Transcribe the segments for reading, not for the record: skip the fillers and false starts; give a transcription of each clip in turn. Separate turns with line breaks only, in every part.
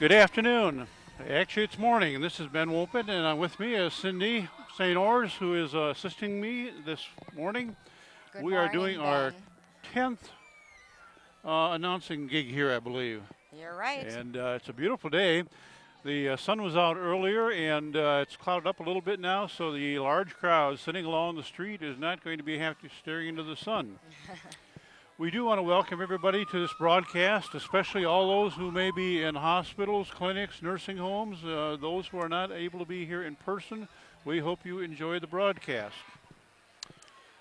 Good afternoon. Actually, it's morning, and this is Ben Wolpin, and with me is Cindy St. Ors, who is assisting me this morning.
Good
We are
morning,
doing
Ben.
our 10th announcing gig here, I believe.
You're right.
And it's a beautiful day. The sun was out earlier, and it's clouded up a little bit now, so the large crowd sitting along the street is not going to be happy staring into the sun. We do want to welcome everybody to this broadcast, especially all those who may be in hospitals, clinics, nursing homes, those who are not able to be here in person. We hope you enjoy the broadcast.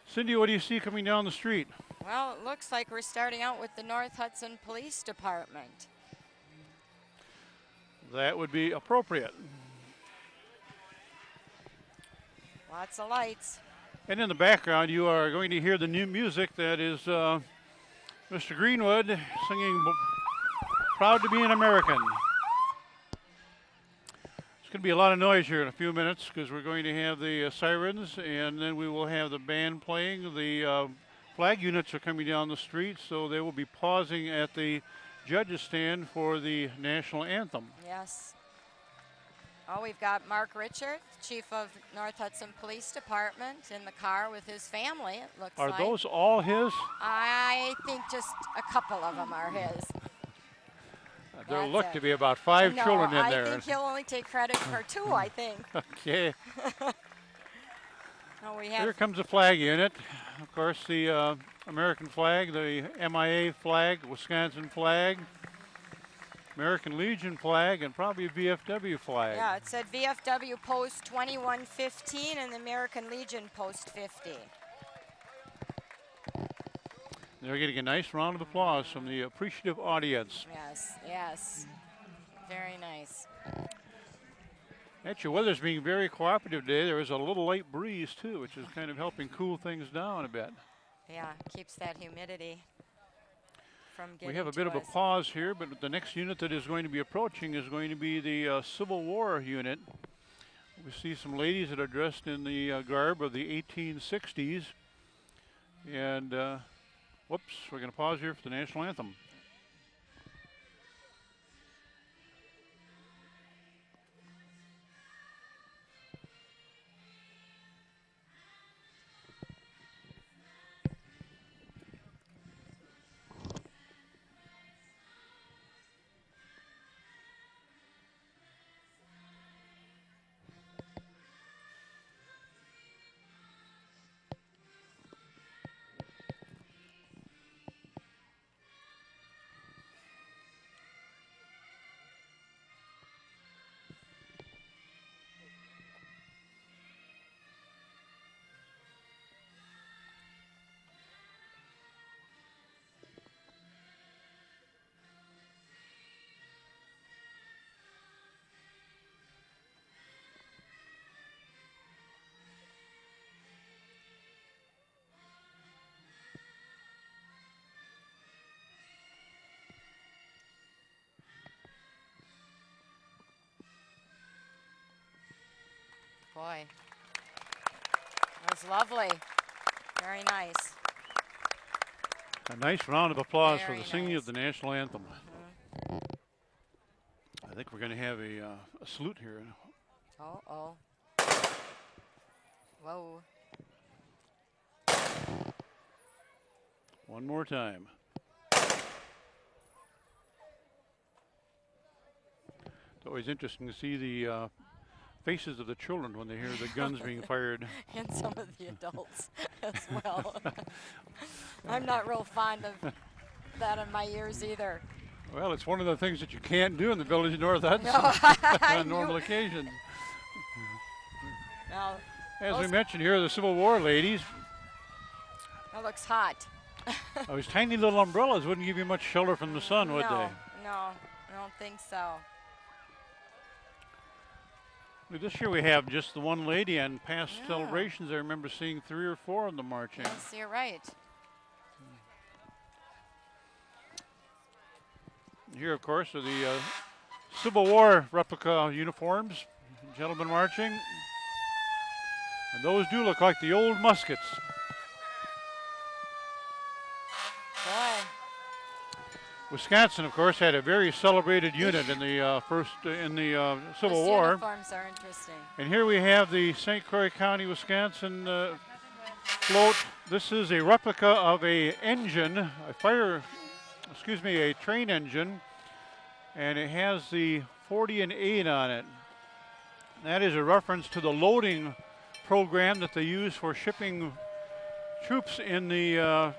Cindy, what do you see coming down the street?
Well, it looks like we're starting out with the North Hudson Police Department.
That would be appropriate.
Lots of lights.
And in the background, you are going to hear the new music that is Mr. Greenwood singing Proud to Be an American. There's going to be a lot of noise here in a few minutes because we're going to have the sirens, and then we will have the band playing. The flag units are coming down the street, so they will be pausing at the judges' stand for the national anthem.
Yes. Oh, we've got Mark Richard, Chief of North Hudson Police Department, in the car with his family, it looks like.
Are those all his?
I think just a couple of them are his.
There
That's
look
it.
to be about 5 children in there.
I think he'll only take credit for 2, I think.
Okay.
Oh, we
Here
have,
comes the flag unit. Of course, the American flag, the MIA flag, Wisconsin flag, American Legion flag, and probably a VFW flag.
yeah, it said VFW Post 2115 and the American Legion Post 50.
They're getting a nice round of applause from the appreciative audience.
Yes, yes. Very nice.
Actually, weather's being very cooperative today. There is a little light breeze, too, which is kind of helping cool things down a bit.
Yeah, keeps that humidity from getting
We have a
to
bit of a
us.
pause here, but the next unit that is going to be approaching is going to be the Civil War unit. We see some ladies that are dressed in the garb of the 1860s. And, whoops, we're going to pause here for the national anthem.
Boy, that was lovely. Very nice.
A nice round of applause for
Very
the singing
nice.
of the national anthem. I think we're going to have a salute here.
Oh, oh. Whoa.
One more time. It's always interesting to see the faces of the children when they hear the guns being fired.
And some of the adults as well. I'm not real fond of that in my ears either.
Well, it's one of the things that you can't do in the village of North Hudson
No,
on normal occasions.
Now,
As we
those-
mentioned here, the Civil War ladies,
that looks hot.
those tiny little umbrellas wouldn't give you much shelter from the sun, would
no,
they?
no, I don't think so.
This year we have just the one lady, and past
Yeah.
celebrations I remember seeing 3 or 4 of them marching.
Yes, you're right.
Here, of course, are the Civil War replica uniforms, gentlemen marching. And those do look like the old muskets.
Boy.
Wisconsin, of course, had a very celebrated unit in the Civil
Those
War.
uniforms are interesting.
And here we have the St. Croix County, Wisconsin float. This is a replica of a engine, a train engine, and it has the 40 and 8 on it. That is a reference to the loading program that they used for shipping troops in the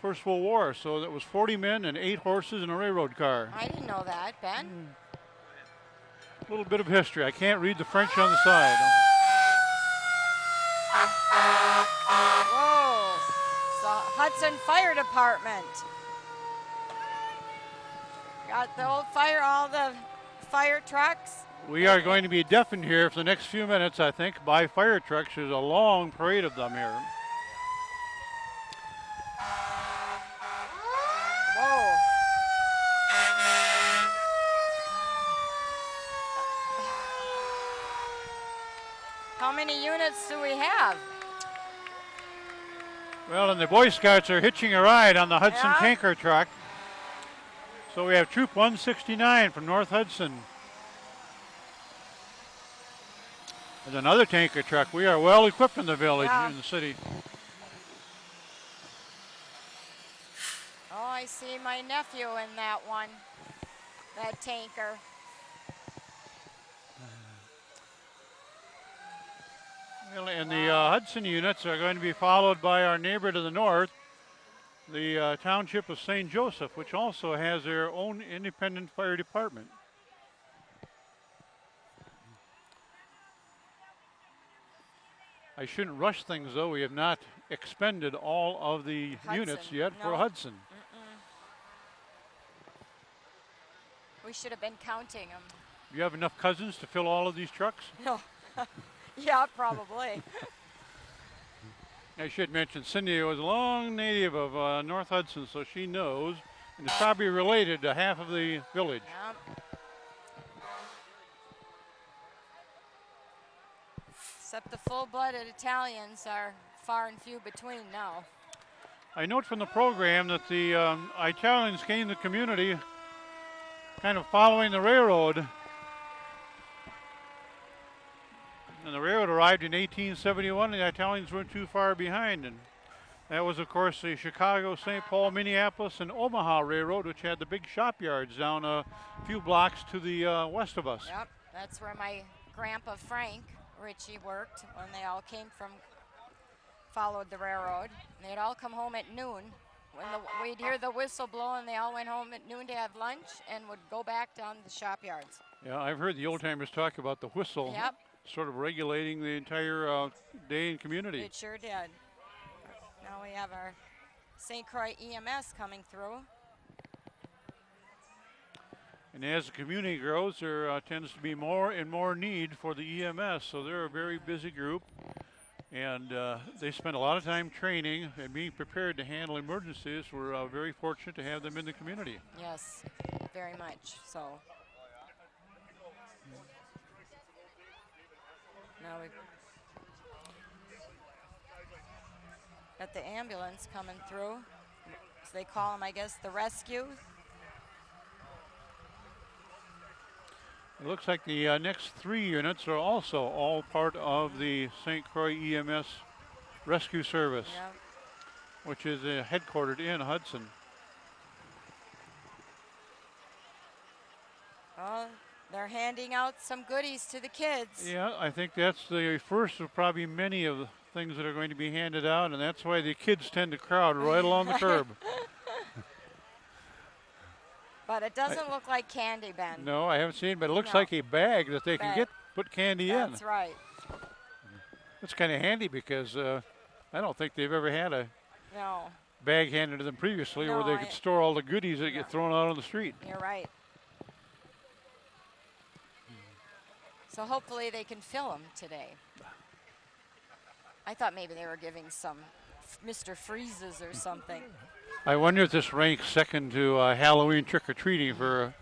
First World War. So that was 40 men and 8 horses and a railroad car.
I didn't know that, Ben.
A little bit of history. I can't read the French on the side.
Whoa. So Hudson Fire Department. Got the old all the fire trucks.
We are going to be deafened here for the next few minutes, I think, by fire trucks. There's a long parade of them here.
Whoa. How many units do we have?
Well, and the Boy Scouts are hitching a ride on the Hudson
Yeah.
tanker truck. So we have Troop 169 from North Hudson. And another tanker truck. We are well equipped in the village,
Yeah.
in the city.
Oh, I see my nephew in that one, that tanker.
Well, and the Hudson units are going to be followed by our neighbor to the north, the Township of St. Joseph, which also has their own independent fire department. I shouldn't rush things, though. We have not expended all of the units
Hudson,
yet for
no.
Hudson.
We should have been counting them.
Do you have enough cousins to fill all of these trucks?
No. Yeah, probably.
I should mention Cindy was a long native of North Hudson, so she knows, and is probably related to half of the village.
Yep. Except the full-blooded Italians are far and few between now.
I note from the program that the Italians came to the community kind of following the railroad. And the railroad arrived in 1871, and the Italians weren't too far behind. And that was, of course, the Chicago, St. Paul, Minneapolis, and Omaha Railroad, which had the big shopyards down a few blocks to the west of us.
Yep, that's where my grandpa Frank Ritchie worked when they all followed the railroad. And they'd all come home at noon. We'd hear the whistle blow, and they all went home at noon to have lunch and would go back down the shopyards.
Yeah, I've heard the old timers talk about the whistle.
Yep.
Sort of regulating the entire day and community.
It sure did. Now we have our St. Croix EMS coming through.
And as the community grows, there tends to be more and more need for the EMS. So they're a very busy group, and they spend a lot of time training and being prepared to handle emergencies. We're very fortunate to have them in the community.
Yes, very much so. Now we've got the ambulance coming through. So they call them, I guess, the rescue.
It looks like the next 3 units are also all part of the St. Croix EMS Rescue Service,
Yep.
which is headquartered in Hudson.
Oh, they're handing out some goodies to the kids.
Yeah, I think that's the first of probably many of the things that are going to be handed out, and that's why the kids tend to crowd right along the curb.
But it doesn't look like candy, Ben.
No, I haven't seen it, but it looks
No.
like a bag that they can put candy in.
That's right.
It's kind of handy because I don't think they've ever had a
No,
bag handed to them previously where
No,
they could store all the goodies that get thrown out on the street.
you're right. So hopefully they can fill them today. I thought maybe they were giving some Mr. Freezes or something.
I wonder if this ranks second to Halloween trick-or-treating for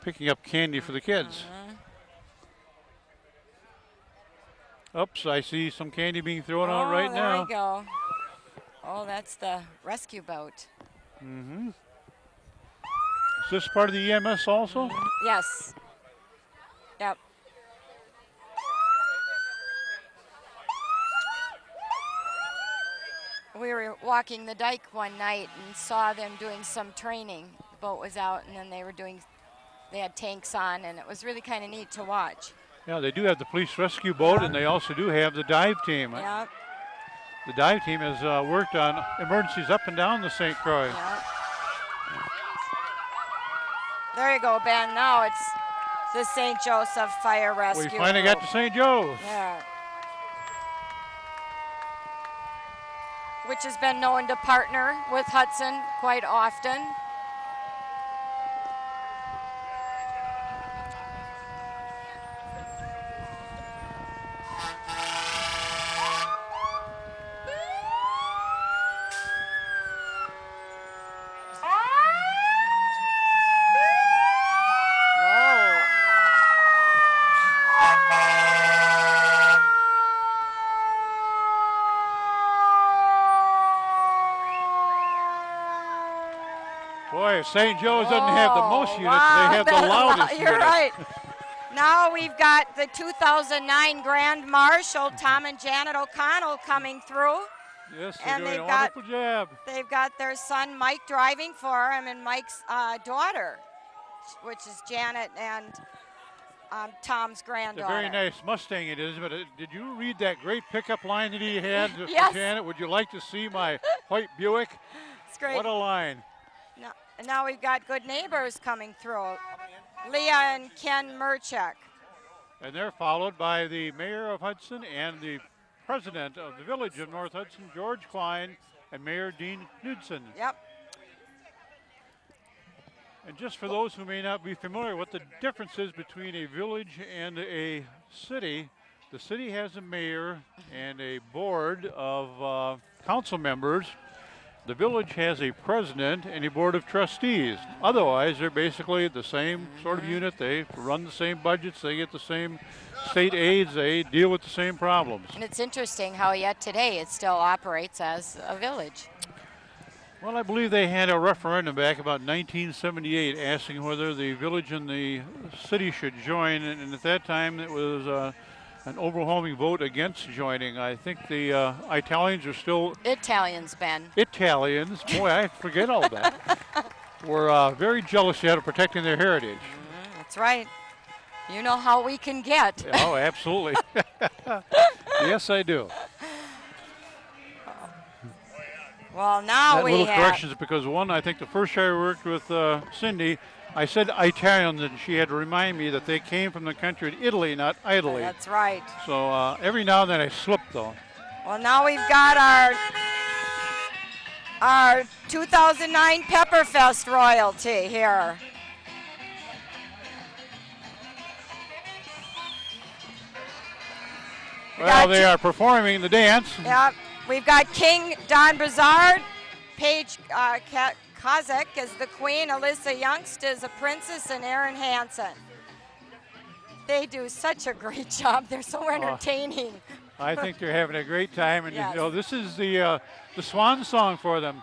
picking up candy for the kids. Oops, I see some candy being thrown out right
there
now.
we go. Oh, that's the rescue boat.
Mm-hmm. this part of the EMS also?
Yes. Yep. We were walking the dike one night and saw them doing some training. The boat was out, and then they had tanks on, and it was really kind of neat to watch.
Yeah, they do have the police rescue boat, and they also do have the dive team.
Yeah.
The dive team has worked on emergencies up and down the St. Croix.
Yeah. There you go, Ben. Now it's the St. Joseph Fire Rescue.
We finally got to St. Joe's.
Yeah. Which has been known to partner with Hudson quite often.
Boy, St. Joe's doesn't have the most units,
wow,
they have the loudest
You're
units.
right. Now we've got the 2009 Grand Marshal, Tom and Janet O'Connell, coming through.
Yes, they're
And
doing a
they've got-
wonderful job.
They've got their son Mike driving for him, and Mike's daughter, which is Janet and Tom's
It's a
granddaughter.
very nice Mustang it is, but did you read that great pickup line that he had for
Yes.
Janet? Would you like to see my white Buick?
It's great.
What a line.
Now we've got good neighbors coming through. Leah and Ken Murchak.
And they're followed by the mayor of Hudson and the president of the village of North Hudson, George Klein, and Mayor Dean Knudsen.
Yep.
And just for those who may not be familiar what the difference is between a village and a city, the city has a mayor and a board of council members. The village has a president and a board of trustees. Otherwise, they're basically the same sort of unit. They run the same budgets. They get the same state aids. They deal with the same problems.
And it's interesting how yet today it still operates as a village.
Well, I believe they had a referendum back about 1978 asking whether the village and the city should join. And at that time, it was an overwhelming vote against joining. I think the Italians are still...
Italians, Ben.
Italians, boy, I forget all that. Were very jealous yet of protecting their heritage.
That's right. You know how we can get.
Oh, absolutely. Yes, I do.
Well, now
That
we
little
have...
correction is because one, I think the first year I worked with Cindy, I said Italians, and she had to remind me that they came from the country of Italy, not Italy.
That's right.
So every now and then I slip, though.
Well, now we've got our 2009 Pepperfest royalty here.
Well, they are performing the dance.
Yep. We've got King Don Brazard, Paige Kozak as the queen, Alyssa Youngst as a princess, and Aaron Hansen. They do such a great job. They're so entertaining.
I think they're having a great time, and
Yes.
you know, this is the swan song for them.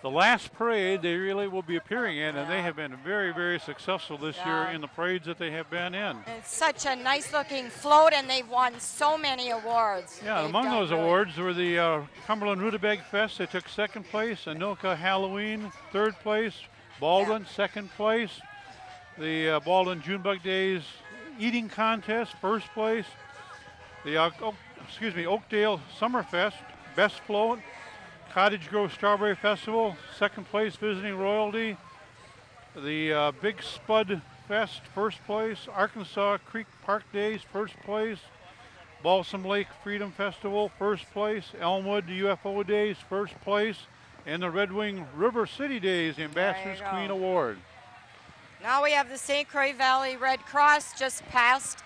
The last parade they really will be appearing in, and they have been very, very successful this year in the parades that they have been in.
It's such a nice-looking float, and they've won so many awards.
Yeah,
They've
among
done
those
really-
awards were the Cumberland Rutabaga Fest. They took second place. Anoka Halloween, third place. Baldwin, second place. The Baldwin Junebug Days Eating Contest, first place. The Oakdale Summerfest, best float. Cottage Grove Strawberry Festival, second place, visiting royalty. The Big Spud Fest, first place. Arkansas Creek Park Days, first place. Balsam Lake Freedom Festival, first place. Elmwood UFO Days, first place. And the Red Wing River City Days, the Ambassador's
There you
Queen
go.
Award.
Now we have the St. Croix Valley Red Cross just past.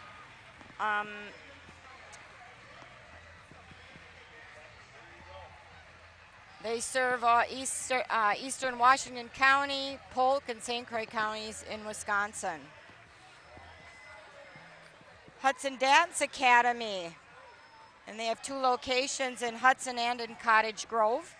They serve eastern Washington County, Polk, and St. Croix counties in Wisconsin. Hudson Dance Academy, and they have 2 locations in Hudson and in Cottage Grove.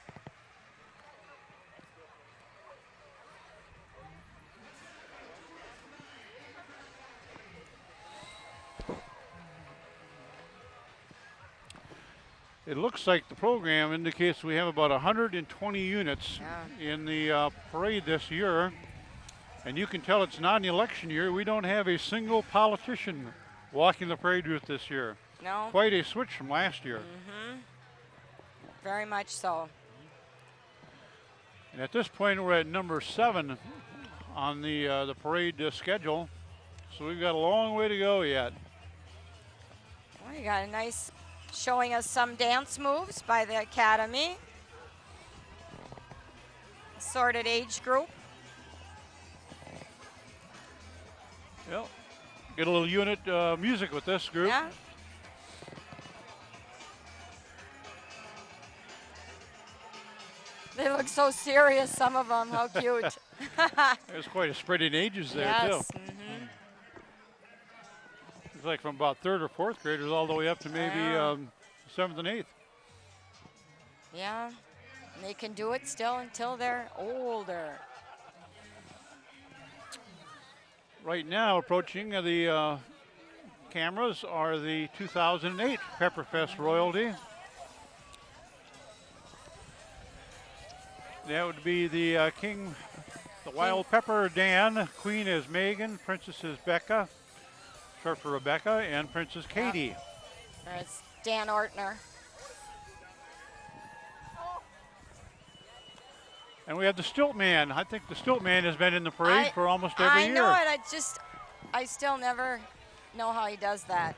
it looks like the program indicates we have about 120 units in the parade this year. And you can tell it's not an election year. We don't have a single politician walking the parade route this year.
No.
Quite a switch from last year.
Very much so.
And at this point, we're at number 7 on the parade schedule. So we've got a long way to go yet.
Well, you got a nice showing us some dance moves by the Academy. Assorted age group.
Yep. Get a little unit music with this group.
Yeah. They look so serious, some of them. How cute.
There's quite a spread in ages there,
yes.
too. It's like from about 3rd or 4th graders all the way up to maybe 7th and 8th.
Yeah. And they can do it still until they're older.
Right now, approaching the cameras are the 2008 Pepperfest royalty. That would be the King, the Wild Pepper Dan, Queen is Megan, Princess is Becca, short for Rebecca, and Princess Katie.
There's Dan Ortner.
And we have the Stilt Man. I think the Stilt Man has been in the parade for almost every year.
I know it. I still never know how he does that.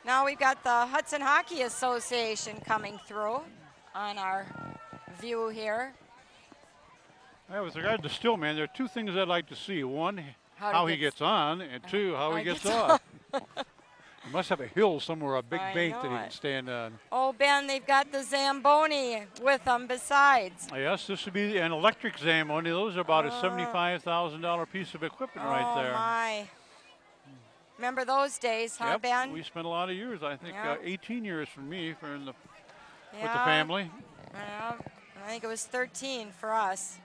Now we've got the Hudson Hockey Association coming through on our view here.
Well, with regard to Stilt Man, there are 2 things I'd like to see. One, how he gets on, and 2, how he gets off. He must have a hill somewhere, a big bank that he can stand on.
Oh, Ben, they've got the Zamboni with them besides.
Yes, this would be an electric Zamboni. Those are about a $75,000 piece of equipment right there.
Oh, my. Remember those days, huh, Ben?
We spent a lot of years, I think 18 years for me with the
Yeah.
family.
Yeah, I think it was 13 for us.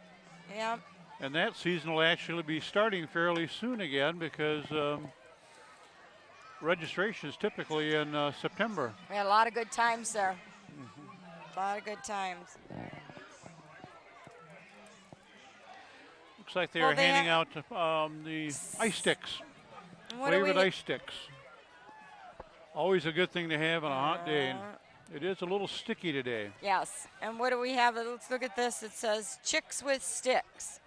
Yeah.
And that season will actually be starting fairly soon again because registration is typically in September.
We had a lot of good times there. A lot of good times.
Looks like they're handing out the ice sticks, flavored ice sticks. Always a good thing to have on a hot day. It is a little sticky today.
Yes. And what do we have? Let's look at this. It says Chicks with Sticks.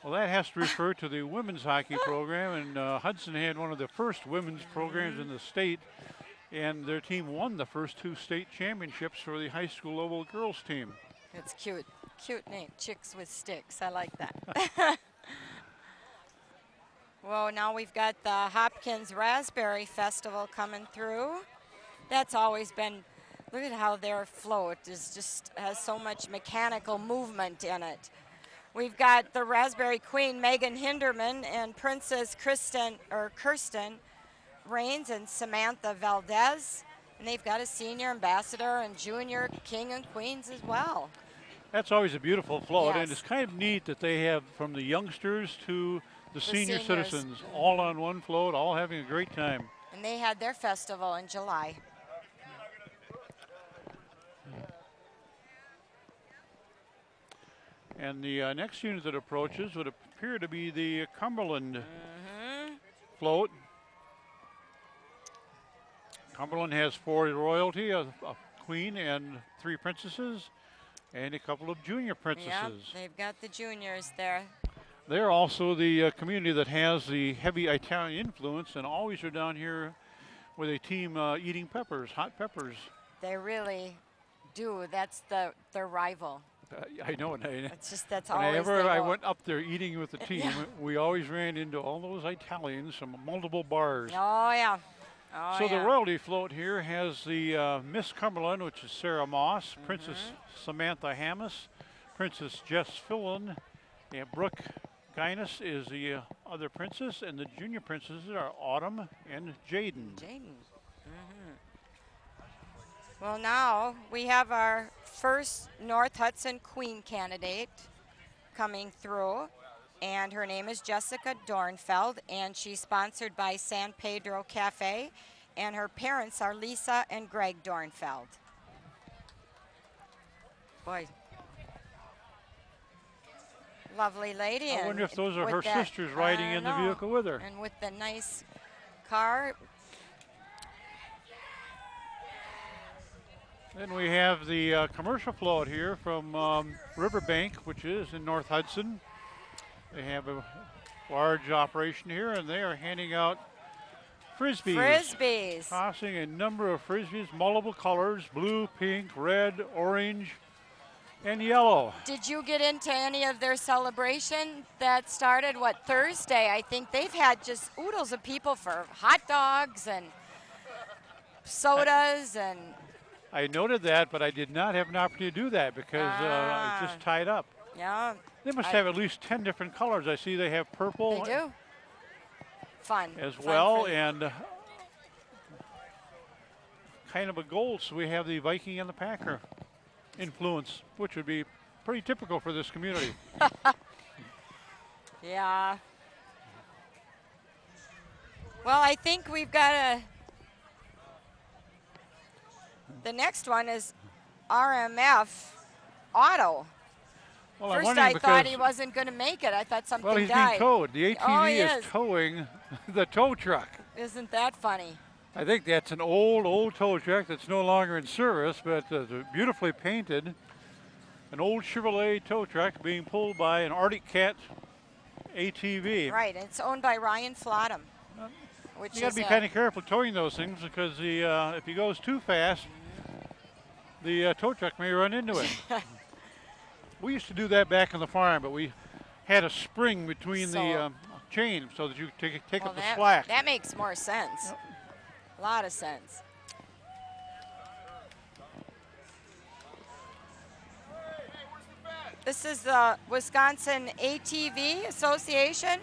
Well, that has to refer to the women's hockey program, and Hudson had one of the first women's programs in the state, and their team won the first 2 state championships for the high school level girls team.
It's cute. Cute name, Chicks with Sticks. I like that. Well, now we've got the Hopkins Raspberry Festival coming through. That's always been, look at how their float has so much mechanical movement in it. We've got the Raspberry Queen, Megan Hinderman, and Princess Kirsten Rains and Samantha Valdez. And they've got a senior ambassador and junior king and queens as well.
That's always a beautiful float,
Yes.
and it's kind of neat that they have from the youngsters to the senior
seniors.
citizens all on one float, all having a great time.
And they had their festival in July.
And the next unit that approaches would appear to be the Cumberland float. Cumberland has 4 royalty, a queen and 3 princesses, and a couple of junior princesses.
Yep, they've got the juniors there.
They're also the community that has the heavy Italian influence and always are down here with a team eating peppers, hot peppers.
They really do. That's their rival.
I know.
That's always
Whenever I went up there eating with the team, we always ran into all those Italians from multiple bars.
Oh, yeah. Oh,
So
yeah.
the royalty float here has the Miss Cumberland, which is Sarah Moss, Princess Samantha Hammis, Princess Jess Fillon, and Brooke Guinness is the other princess, and the junior princesses are Autumn and Jaden.
Well, now we have our first North Hudson Queen candidate coming through, and her name is Jessica Dornfeld, and she's sponsored by San Pedro Cafe, and her parents are Lisa and Greg Dornfeld. Boy. Lovely lady.
I wonder if those are
with
her
that-
sisters riding
I
in the
know.
vehicle with her.
And with the nice car.
Then we have the commercial float here from Riverbank, which is in North Hudson. They have a large operation here, and they are handing out frisbees.
Frisbees.
Tossing a number of frisbees, multiple colors, blue, pink, red, orange, and yellow.
Did you get into any of their celebration that started, Thursday? I think they've had just oodles of people for hot dogs and sodas and
I noted that, but I did not have an opportunity to do that because it's just tied up.
yeah,
They must have at least 10 different colors. I see they have purple
they do. Fun.
as
Fun
well,
for you.
and kind of a gold. So we have the Viking and the Packer influence, which would be pretty typical for this community.
Yeah. Well, I think we've got the next one is RMF Auto.
Well, I'm
First
wondering
I thought
because-
he wasn't going to make it. I thought something
Well, he's
died.
being towed. The ATV
Oh, he
is
is.
towing the tow truck.
Isn't that funny?
I think that's an old tow truck that's no longer in service, but beautifully painted. An old Chevrolet tow truck being pulled by an Arctic Cat ATV.
Right, and it's owned by Ryan Flottam. Which
You got
is
to be kind of careful towing those things because if he goes too fast, the tow truck may run into it. We used to do that back on the farm, but we had a spring between the chain so that you could take up the slack.
That makes more sense. A lot of sense. This is the Wisconsin ATV Association,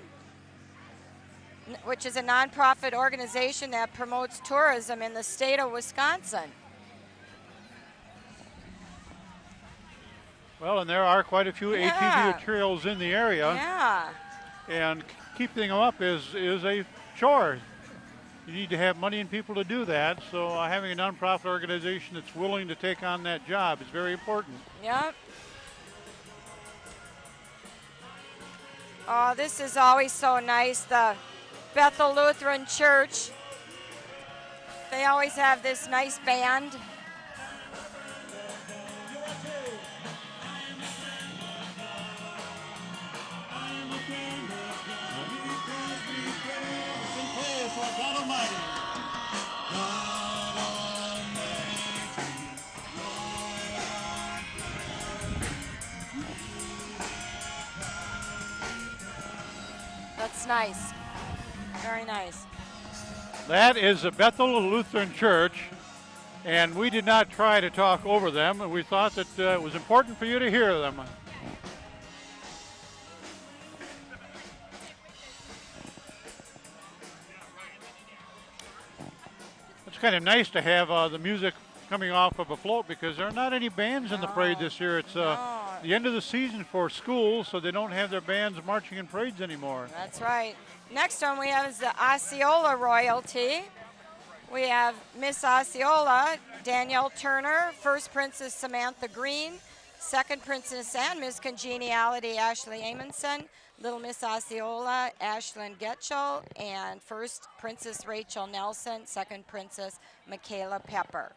which is a nonprofit organization that promotes tourism in the state of Wisconsin.
Well, and there are quite a few
Yeah.
ATV trails in the area,
Yeah.
and keeping them up is a chore. You need to have money and people to do that, so having a nonprofit organization that's willing to take on that job is very important.
Yep. Oh, this is always so nice. The Bethel Lutheran Church. They always have this nice band. That's nice. Very nice.
That is the Bethel Lutheran Church, and we did not try to talk over them. We thought that it was important for you to hear them. It's kind of nice to have the music coming off of a float because there are not any bands in the parade this year. It's the end of the season for schools, so they don't have their bands marching in parades anymore.
That's right. Next one we have is the Osceola royalty. We have Miss Osceola, Danielle Turner, First Princess Samantha Green, Second Princess and Miss Congeniality Ashley Amundsen, Little Miss Osceola Ashlyn Getchell, and First Princess Rachel Nelson, Second Princess Michaela Pepper.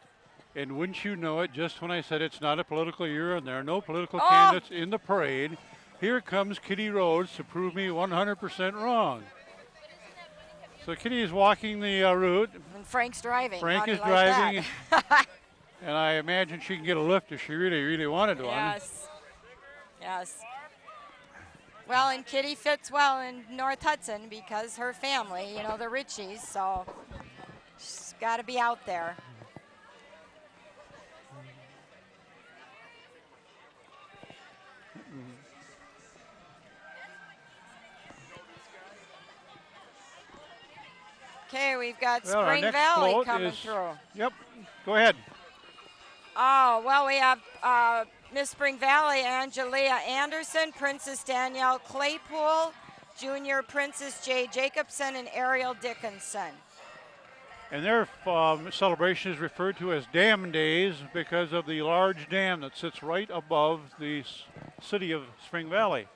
And wouldn't you know it, just when I said it's not a political year and there are no political candidates in the parade, here comes Kitty Rhodes to prove me 100% wrong. So Kitty is walking the route.
And Frank's driving.
Frank
How do
is
you like
driving.
that?
And I imagine she can get a lift if she really, really wanted one.
Yes. Yes. Well, and Kitty fits well in North Hudson because her family, you know, the Richies, so she's got to be out there. Okay, we've got
Well, our
Spring
next
Valley
float
coming
is-
through.
Yep, go ahead.
Oh, well, we have Miss Spring Valley, Angelia Anderson, Princess Danielle Claypool, Junior Princess Jay Jacobson, and Ariel Dickinson.
And their celebration is referred to as Dam Days because of the large dam that sits right above the city of Spring Valley.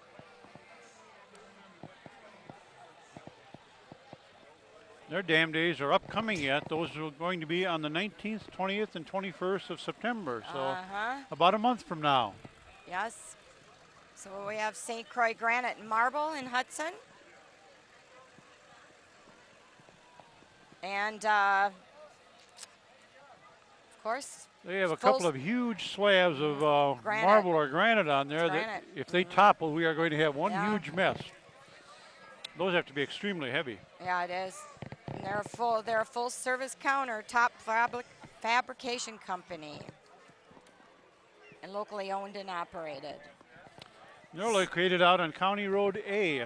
Their dam days are upcoming yet. Those are going to be on the 19th, 20th, and 21st of September. So about a month from now.
Yes. So we have St. Croix Granite and Marble in Hudson. And of course,
they have a couple of huge slabs of marble or granite on there that if they topple, we are going to have one huge mess. Those have to be extremely heavy.
Yeah, it is. And they're a full service countertop fabrication company. And locally owned and operated.
They're located out on County Road A.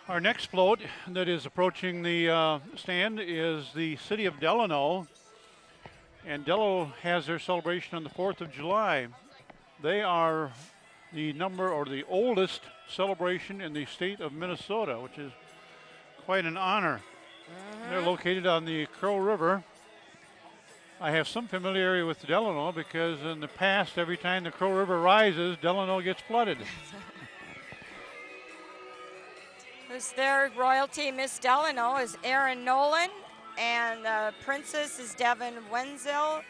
Our next float that is approaching the stand is the City of Delano. And Delano has their celebration on the 4th of July. They are the oldest celebration in the state of Minnesota, which is quite an honor. They're located on the Crow River. I have some familiarity with Delano because in the past, every time the Crow River rises, Delano gets flooded.
Their royalty, Miss Delano, is Erin Nolan, and the princess is Devin Wenzel,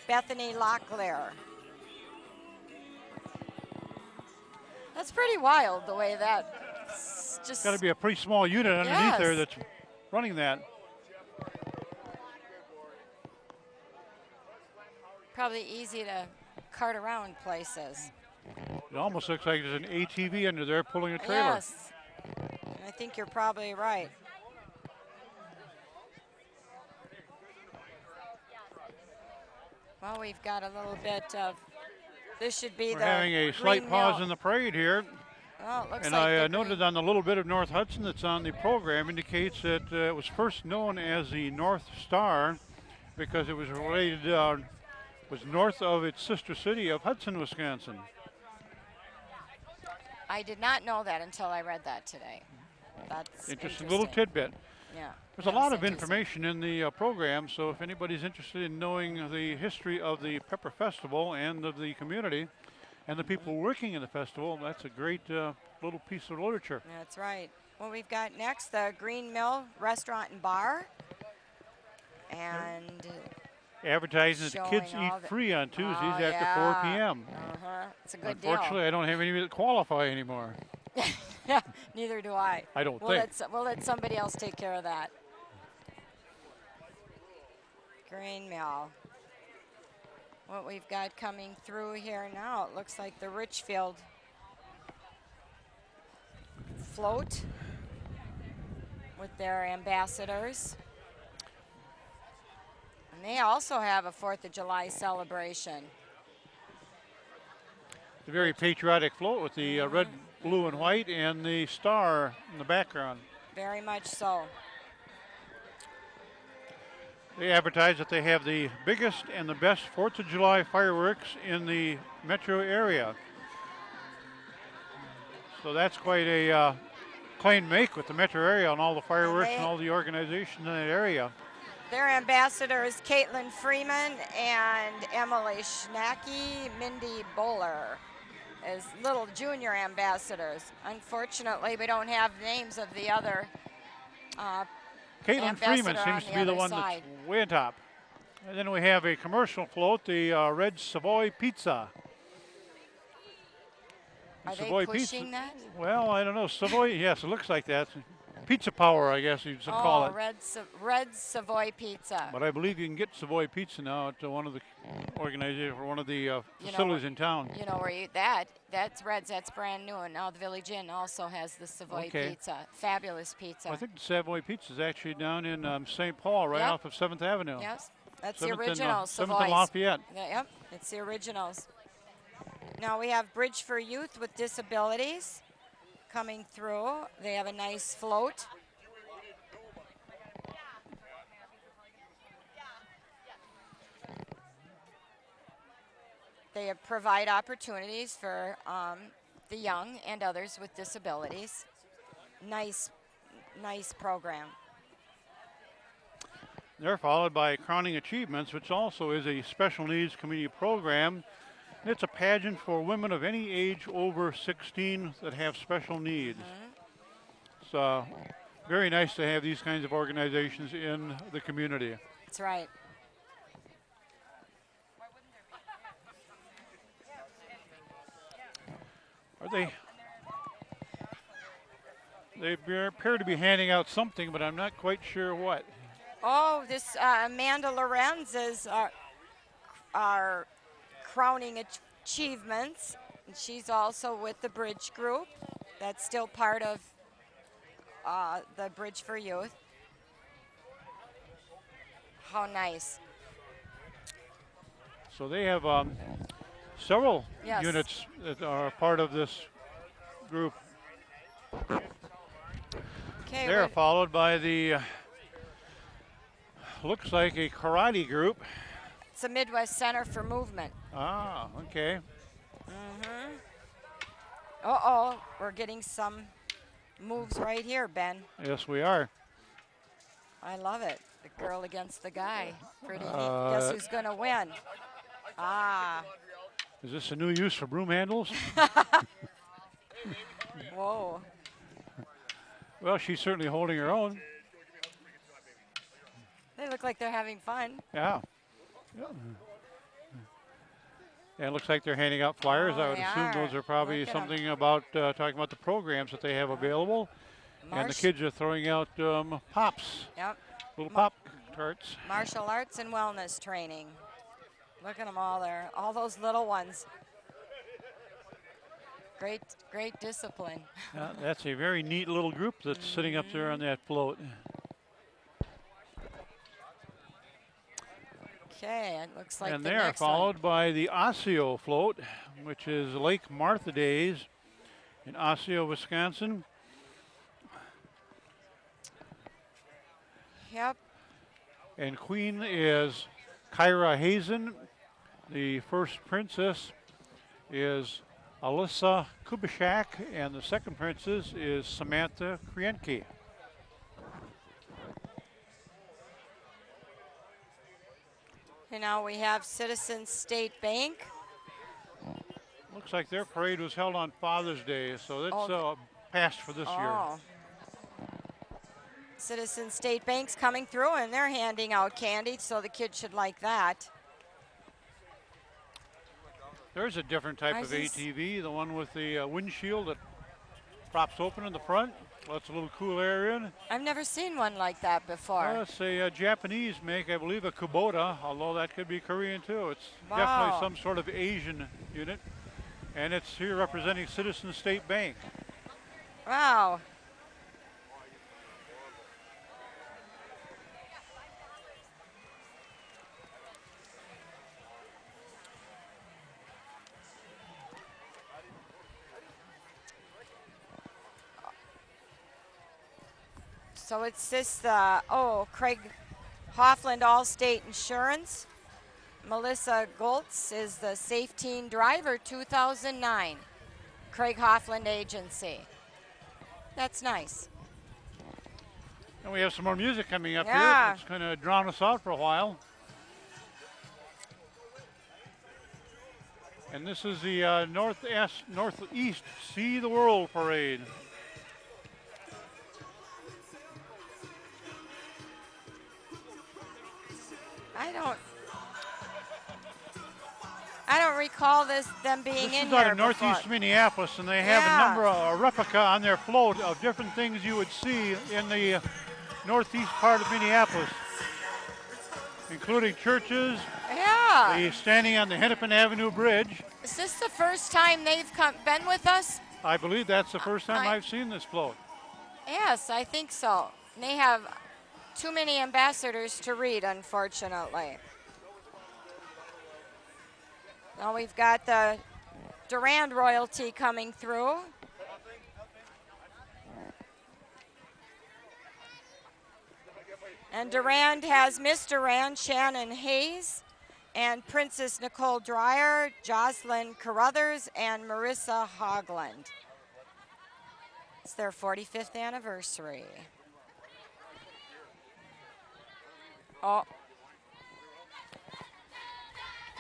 Bethany Locklear. That's pretty wild the way that just.
Got to be a pretty small unit underneath there that's running that.
Probably easy to cart around places.
It almost looks like there's an ATV under there pulling a trailer.
Yes, I think you're probably right. Well, we've got a little bit of, this should be
We're having a slight pause in the parade here.
Oh, it looks
and
like
I noted on the little bit of North Hudson that's on the program indicates that it was first known as the North Star because it was related, was north of its sister city of Hudson, Wisconsin.
I did not know that until I read that today. That's
interesting little tidbit.
Yeah.
There's a lot of information in the program, so if anybody's interested in knowing the history of the Pepper Festival and of the community and the people working in the festival, that's a great little piece of literature.
That's right. What we've got next, the Green Mill Restaurant and Bar. And
advertising that the kids eat free on Tuesdays after 4 p.m.
It's a good deal.
Unfortunately, I don't have any that qualify anymore.
Neither do I.
I don't think.
We'll let somebody else take care of that. Green Mill. What we've got coming through here now, it looks like the Richfield float with their ambassadors. And they also have a 4th of July celebration.
The very patriotic float with the red, blue, and white and the star in the background.
Very much so.
They advertise that they have the biggest and the best 4th of July fireworks in the metro area. So that's quite a claim to make with the metro area and all the fireworks and all the organizations in that area.
Their ambassadors, Caitlin Freeman and Emily Schnacky, Mindy Bowler, as little junior ambassadors. Unfortunately, we don't have names of the other
Caitlin Freeman seems to be the one that's way on top. And then we have a commercial float, the Red Savoy Pizza.
Are they pushing that?
Well, I don't know. Savoy, yes, it looks like that. Pizza power, I guess you'd call it.
Red Savoy Pizza.
But I believe you can get Savoy Pizza now at one of the organizations or one of the facilities in town.
You know where that's Red's, that's brand new, and now the Village Inn also has the Savoy Pizza. Fabulous pizza.
Well, I think the Savoy Pizza is actually down in St. Paul, right off of 7th Avenue.
Yes, that's the original Savoy.
7th and Lafayette.
Yep, it's the originals. Now we have Bridge for Youth with Disabilities coming through. They have a nice float. They provide opportunities for the young and others with disabilities. nice, nice program.
They're followed by Crowning Achievements, which also is a special needs community program. It's a pageant for women of any age over 16 that have special needs. It's very nice to have these kinds of organizations in the community.
That's right.
Are they? They appear to be handing out something, but I'm not quite sure what.
Oh, this Amanda Lorenz is our crowning achievements. And she's also with the Bridge Group. That's still part of the Bridge for Youth. How nice.
So they have several
Yes.
units that are part of this group.
Okay,
They're followed by the, looks like a karate group.
it's the Midwest Center for Movement.
Ah, okay.
Uh-oh, we're getting some moves right here, Ben.
Yes, we are.
I love it. The girl against the guy. Pretty neat. Guess who's going to win? Ah,
Is this a new use for broom handles?
whoa.
Well, she's certainly holding her own.
They look like they're having fun.
Yeah. And it looks like they're handing out flyers.
Oh,
I would
they
assume
are.
those are probably
Look at 'em.
something about talking about the programs that they have available. And the kids are throwing out pops,
Yep.
little pop tarts.
Martial arts and wellness training. Look at them all there. All those little ones. Great, great discipline.
That's a very neat little group that's sitting up there on that float.
Okay, it looks like
And
the
they are
next
followed by the Osseo float, which is Lake Martha Days in Osseo, Wisconsin.
one. Yep.
And queen is Kyra Hazen. The first princess is Alyssa Kubishak, and the second princess is Samantha Krienke.
And now we have Citizens State Bank.
Looks like their parade was held on Father's Day, so that's
Oh.
passed for this year.
Oh. Citizens State Bank's coming through and they're handing out candy, so the kids should like that.
There's a different type of ATV, the one with the windshield that props open in the front. Lets a little cool air in.
I've never seen one like that before.
It's a Japanese make, I believe, a Kubota, although that could be Korean too. It's
Wow.
definitely some sort of Asian unit. And it's here representing Citizens State Bank.
Wow. So it's this, Craig Hoffland Allstate Insurance. Melissa Goltz is the Safe Teen Driver 2009. Craig Hoffland Agency. That's nice.
And we have some more music coming up
Yeah.
here. It's going to drown us out for a while. And this is the Northeast See the World Parade.
I don't recall them being
This
in
is out
here
of Northeast
before.
Minneapolis, and they have a number of a replica on their float of different things you would see in the northeast part of Minneapolis, including churches,
Yeah.
the standing on the Hennepin Avenue Bridge.
Is this the first time they've been with us?
I believe that's the first time I've seen this float.
Yes, I think so. And they have too many ambassadors to read, unfortunately. Now we've got the Durand royalty coming through. And Durand has Miss Durand, Shannon Hayes, and Princess Nicole Dreyer, Jocelyn Carruthers, and Marissa Hogland. It's their 45th anniversary. Oh,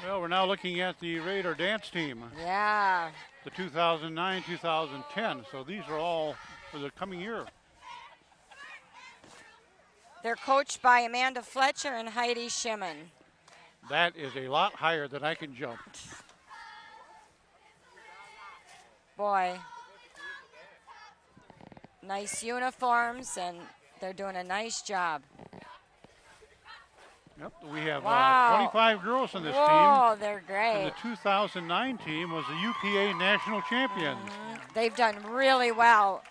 Well, we're now looking at the Raider dance team,
yeah.
the 2009-2010. So these are all for the coming year.
They're coached by Amanda Fletcher and Heidi Schimmen.
That is a lot higher than I can jump.
Boy. Nice uniforms, and they're doing a nice job.
Yep, we have
Wow.
25 girls on this
Whoa, they're
team.
great.
And the 2009 team was the UPA national champions.
They've done really well.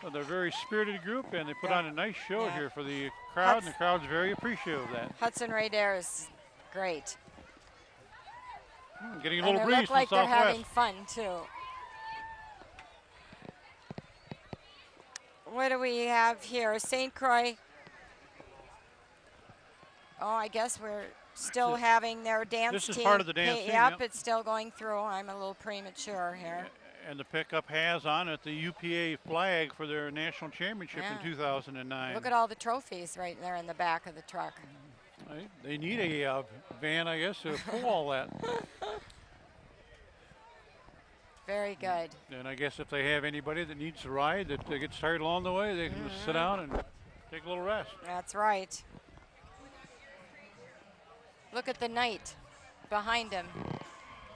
So they're a very spirited group, and they put
Yeah.
on a nice show
Yeah.
here for the crowd, and the crowd's very appreciative of that.
Hudson Raiders, great.
Getting a
And
little
they
breeze
look like
from
they're
Southwest.
having fun, too. What do we have here? St. Croix. Oh, I guess we're still having their dance
This is
team.
part of the dance team,
Yep,
yep.
it's still going through. I'm a little premature here.
And the pickup has on it the UPA flag for their national championship
Yeah.
in 2009.
Look at all the trophies right there in the back of the truck.
Right? They need a van, I guess, to pull all that.
Very good.
And I guess if they have anybody that needs to ride that gets tired along the way, they can just sit down and take a little rest.
That's right. Look at the knight behind him.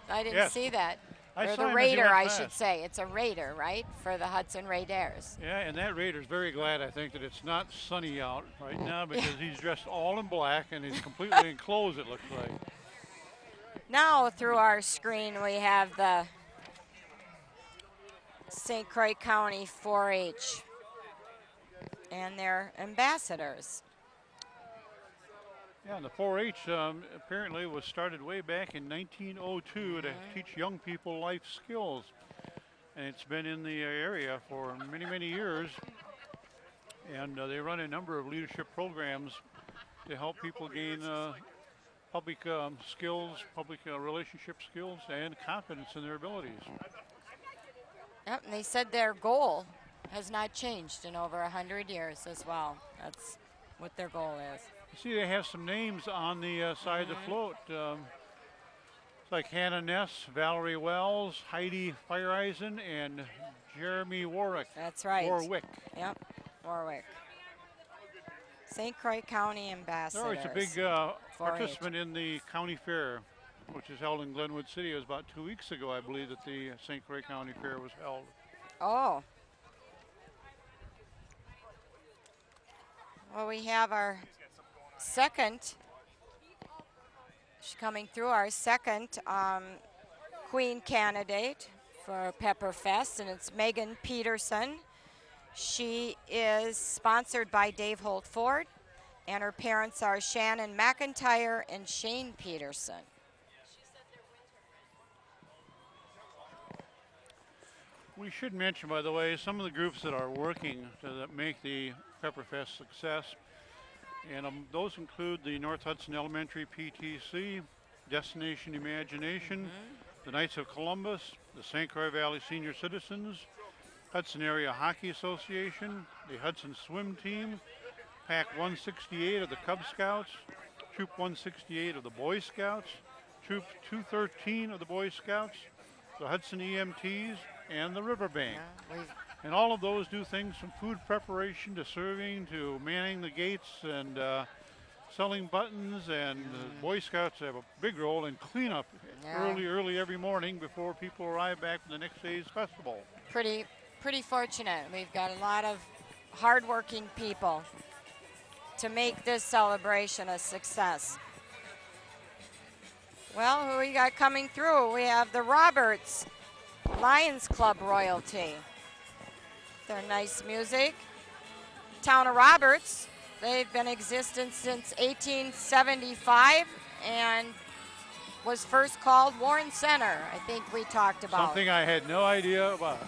I didn't
Yes.
see that.
I
Or
saw him
the
as he
Raider,
went
I should
past.
say. It's a Raider, right? For the Hudson Raiders.
Yeah, and that Raider's very glad, I think, that it's not sunny out right now because he's dressed all in black and he's completely enclosed, it looks like.
Now through our screen we have the St. Croix County 4-H and their ambassadors.
Yeah, and the 4-H apparently was started way back in 1902 to teach young people life skills. And it's been in the area for many, many years. And they run a number of leadership programs to help people gain public skills, public relationship skills, and confidence in their abilities.
Yep, and they said their goal has not changed in over 100 years as well. That's what their goal is.
You see, they have some names on the side of the float. It's like Hannah Ness, Valerie Wells, Heidi Feyereisen, and Jeremy Warwick.
That's right.
Warwick.
Yep, Warwick. St. Croix County ambassadors.
There was a big
4-H.
participant in the county fair, which is held in Glenwood City. It was about 2 weeks ago, I believe, that the St. Croix County Fair was held.
Oh. Well, we have our second, coming through, our second Queen candidate for Pepperfest, and it's Megan Peterson. She is sponsored by Dave Holt Ford, and her parents are Shannon McIntyre and Shane Peterson.
We should mention, by the way, some of the groups that are working to make the Pepperfest success. And those include the North Hudson Elementary PTC, Destination Imagination, the Knights of Columbus, the St. Croix Valley Senior Citizens, Hudson Area Hockey Association, the Hudson Swim Team, Pack 168 of the Cub Scouts, Troop 168 of the Boy Scouts, Troop 213 of the Boy Scouts, the Hudson EMTs, and the Riverbank. And all of those do things from food preparation to serving to manning the gates and selling buttons. And the Boy Scouts have a big role in cleanup early every morning before people arrive back for the next day's festival.
Pretty fortunate. We've got a lot of hardworking people to make this celebration a success. Well, who we got coming through? We have the Roberts Lions Club royalty. Their nice music. Town of Roberts, they've been in existence since 1875 and was first called Warren Center. I think we talked about.
Something I had no idea about.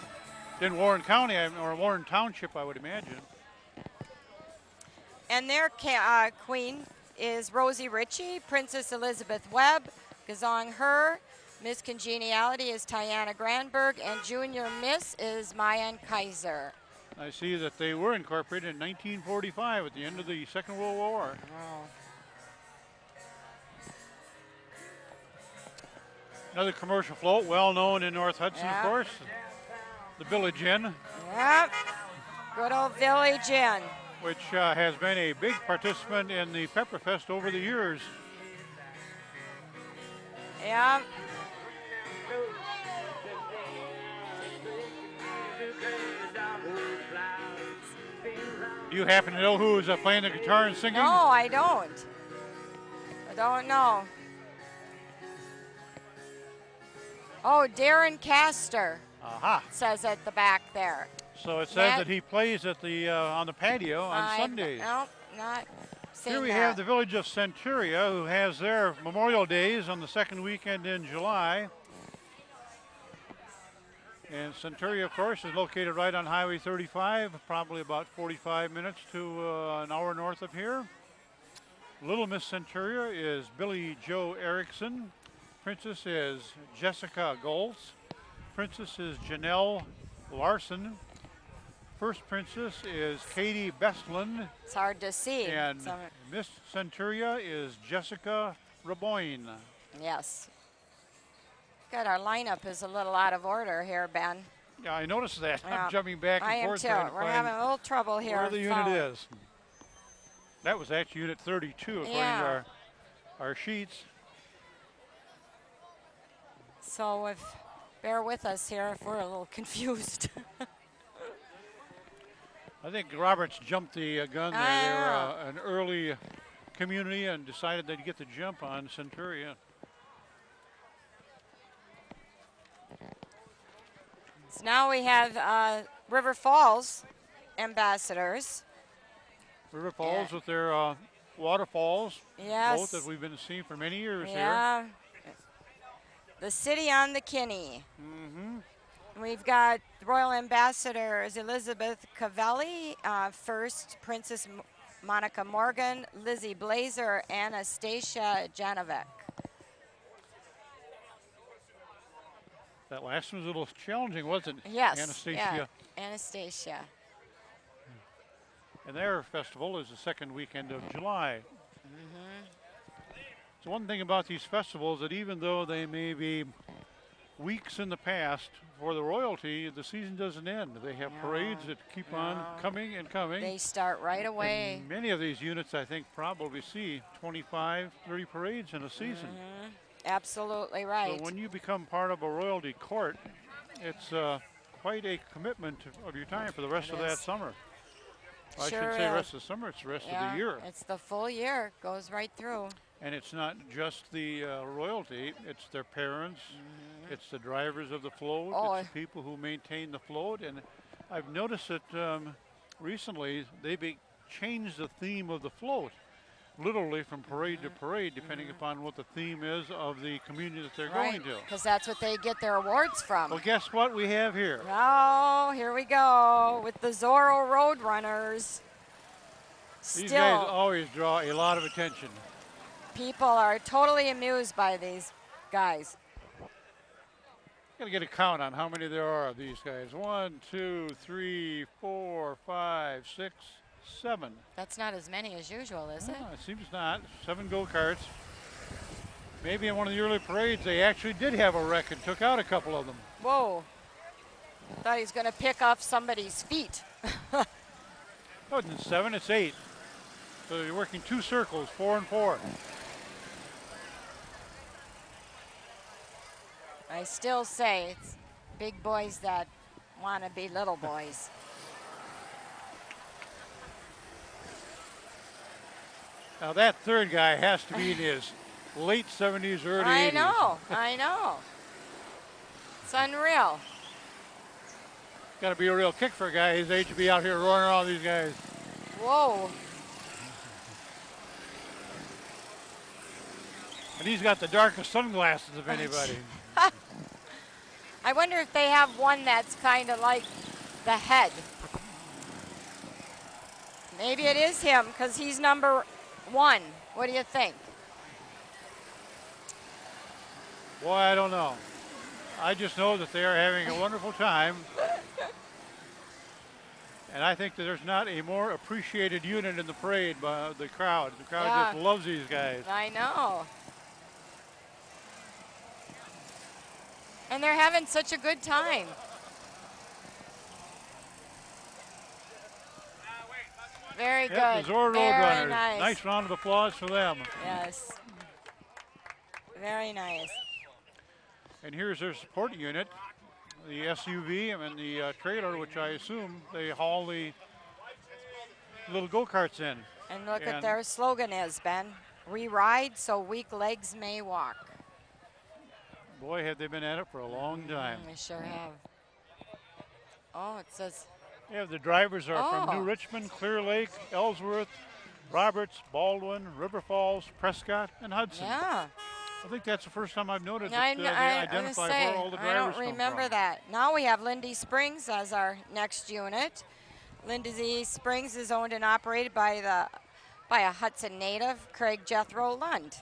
In Warren County, or Warren Township, I would imagine.
And their queen is Rosie Ritchie, Princess Elizabeth Webb, Gazong Her, Miss Congeniality is Tiana Granberg, and Junior Miss is Mayan Kaiser.
I see that they were incorporated in 1945 at the end of the Second World War.
Oh.
Another commercial float, well known in North Hudson,
Yeah.
of course. The Village Inn,
Yep. Good old Village Inn.
which has been a big participant in the Pepperfest over the years.
Yep.
Do you happen to know who is playing the guitar and singing?
No, I don't. I don't know. Oh, Darren Castor,
Aha.
it says at the back there.
So it says
Matt-
that he plays at the on the patio on Sundays.
Nope, not seeing
Here we
that.
have the village of Centuria, who has their Memorial Days on the second weekend in July. And Centuria, of course, is located right on Highway 35, probably about 45 minutes to an hour north of here. Little Miss Centuria is Billy Joe Erickson. Princess is Jessica Goltz. Princess is Janelle Larson. First princess is Katie Bestland.
It's hard to see.
And
Some-
Miss Centuria is Jessica Raboyne.
yes. Good, our lineup is a little out of order here, Ben.
Yeah, I noticed that.
Yeah,
I'm jumping back and
I am
forth
too.
trying to
We're
find
having a little trouble here.
where the unit
following.
is. That was actually unit 32 according
Yeah.
to our sheets.
So bear with us here if we're a little confused.
I think Roberts jumped the gun there.
I
They were
know.
an early community and decided they'd get the jump on Centuria.
So now we have River Falls ambassadors.
River Falls with their waterfalls,
Yes.
both that we've been seeing for many years here.
Yeah. The city on the Kinney.
Mm-hmm.
We've got Royal Ambassadors Elizabeth Cavelli, first Princess Monica Morgan, Lizzie Blazer, Anastasia Janovic.
That last one was a little challenging, wasn't it?
Yes.
Anastasia.
Yeah, Anastasia.
And their festival is the second weekend of July. So one thing about these festivals that even though they may be weeks in the past for the royalty, the season doesn't end. They have parades that keep on coming and coming.
They start right away.
And many of these units, I think, probably see 25, 30 parades in a season.
Absolutely right.
So when you become part of a royalty court, it's quite a commitment of your time for the rest
It
of that
is.
summer. I
Sure
shouldn't say
is.
rest of the summer, it's the rest of
Yeah,
the year.
it's the full year. Goes right through.
And it's not just the royalty, it's their parents, it's the drivers of the float,
Oh.
it's the people who maintain the float. And I've noticed that recently they changed the theme of the float, literally from parade to parade, depending upon what the theme is of the community that they're
Right.
going to.
Because that's what they get their awards from.
Well, guess what we have here?
Oh, here we go with the Zorro Roadrunners.
These guys
Still,
always draw a lot of attention.
people are totally amused by these guys.
Got to get a count on how many there are of these guys. 1, 2, 3, 4, 5, 6, 7.
That's not as many as usual, is it?
Oh, it seems not. 7 go-karts. Maybe in one of the early parades they actually did have a wreck and took out a couple of them.
Whoa. Thought he was going to pick off somebody's feet.
Oh, it's 7, it's 8. So you're working 2 circles, 4 and 4.
I still say it's big boys that want to be little boys.
Now that third guy has to be in his late 70s, early 80s.
I know. It's unreal.
Got to be a real kick for a guy his age to be out here roaring around these guys.
Whoa.
And he's got the darkest sunglasses of anybody.
I wonder if they have one that's kind of like the head. Maybe it is him because he's number 1. What do you think?
Boy, I don't know. I just know that they are having a wonderful time. And I think that there's not a more appreciated unit in the parade by the crowd. The crowd
Yeah.
just loves these guys.
I know. And they're having such a good time. Very
Yep,
good.
the Zord
Very
Roadrunners.
nice.
Nice round of applause for them.
Yes. Very nice.
And here's their support unit, the SUV and the trailer, which I assume they haul the little go-karts in.
And look at
And-
their slogan is, Ben. We ride so weak legs may walk.
Boy, have they been at it for a long time.
We sure have. Oh, it says,
Yeah, the drivers are from
Oh.
New Richmond, Clear Lake, Ellsworth, Roberts, Baldwin, River Falls, Prescott, and Hudson.
yeah.
I think that's the first time I've noted
I,
that
kn-
they
I was gonna
identify
say,
where all the
I
drivers
don't
come
remember
from.
that. Now we have Lindy Springs as our next unit. Lindy Springs is owned and operated by a Hudson native, Craig Jethro Lund.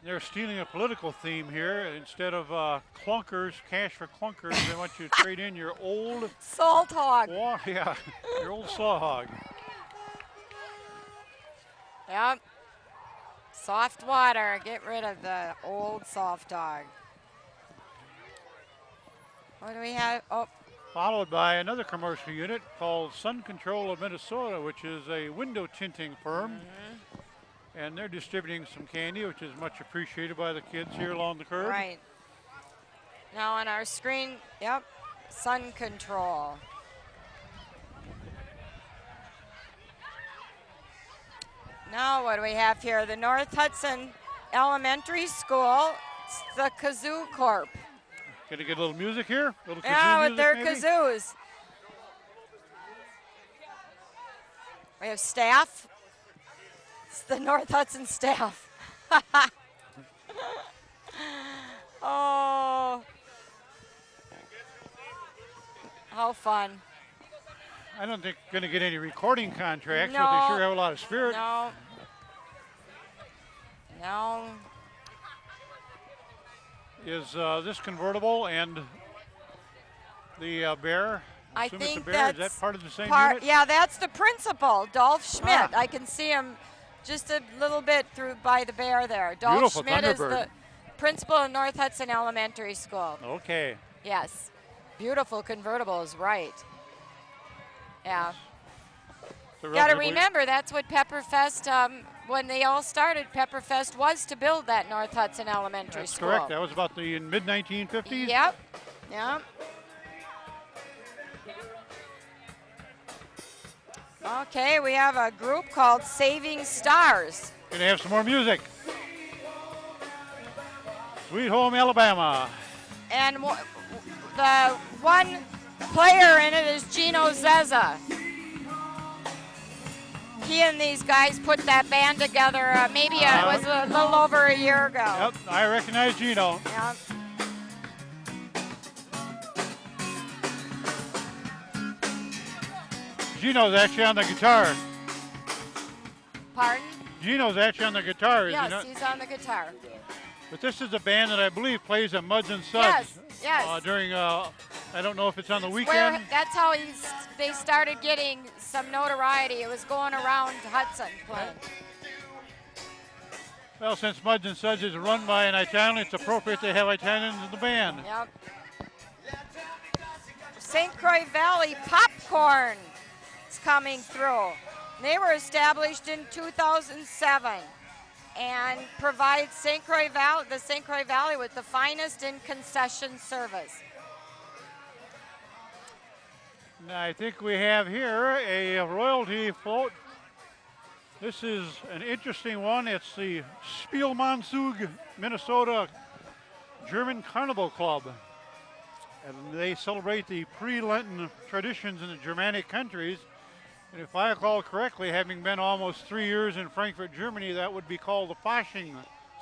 They're stealing a political theme here. Instead of clunkers, cash for clunkers, they want you to trade in your old,
Salt hog.
yeah, your old saw hog.
Yep. Soft water. Get rid of the old soft dog. What do we have? Oh,
Followed by another commercial unit called Sun Control of Minnesota, which is a window tinting firm. And they're distributing some candy, which is much appreciated by the kids here along the curb.
right. Now on our screen, yep, Sun Control. Now what do we have here? The North Hudson Elementary School, it's the Kazoo Corp.
Gonna get a little music here? A little
Yeah,
kazoo
with
music
their
maybe?
kazoos. We have staff. It's the North Hudson staff. Oh. How fun.
I don't think gonna get any recording contracts, but
No.
they sure have a lot of spirit.
No. No.
Is this convertible and the bear?
I
Assume it's
think
a bear. Is
that's
that part of the same
part.
unit?
Yeah, that's the principal, Dolph Schmidt.
Ah.
I can see him just a little bit through by the bear there. Dolph
Beautiful
Schmidt is the
Thunderbird.
principal of North Hudson Elementary School.
Okay.
Yes. Beautiful convertible is right. Yeah.
So
Got to
relatively-
remember, that's what Pepperfest, when they all started, Pepperfest was to build that North Hudson Elementary
That's
School.
correct. That was about the mid-1950s.
Yep. Yep. Okay, we have a group called Saving Stars.
Gonna have some more music. Sweet Home Alabama.
And the one player in it is Gino Zezza. He and these guys put that band together maybe it was a little over a year ago.
Yep, I recognize Gino.
Yep.
Gino's actually on the guitar.
Pardon?
Gino's actually on the guitar, is he
Yes,
not?
he's on the guitar.
But this is a band that I believe plays at Muds and Suds.
Yes, yes.
During, I don't know if it's on the
Where,
weekend.
that's how they started getting some notoriety. It was going around Hudson playing.
Well, since Muds and Suds is run by an Italian, it's appropriate they have Italians in the band.
Yep. St. Croix Valley Popcorn is coming through. They were established in 2007 and provide the St. Croix Valley with the finest in concession service.
Now, I think we have here a royalty float. This is an interesting one. It's the Spielmannzug, Minnesota German Carnival Club. And they celebrate the pre-Lenten traditions in the Germanic countries. And if I recall correctly, having been almost 3 years in Frankfurt, Germany, that would be called the Fasching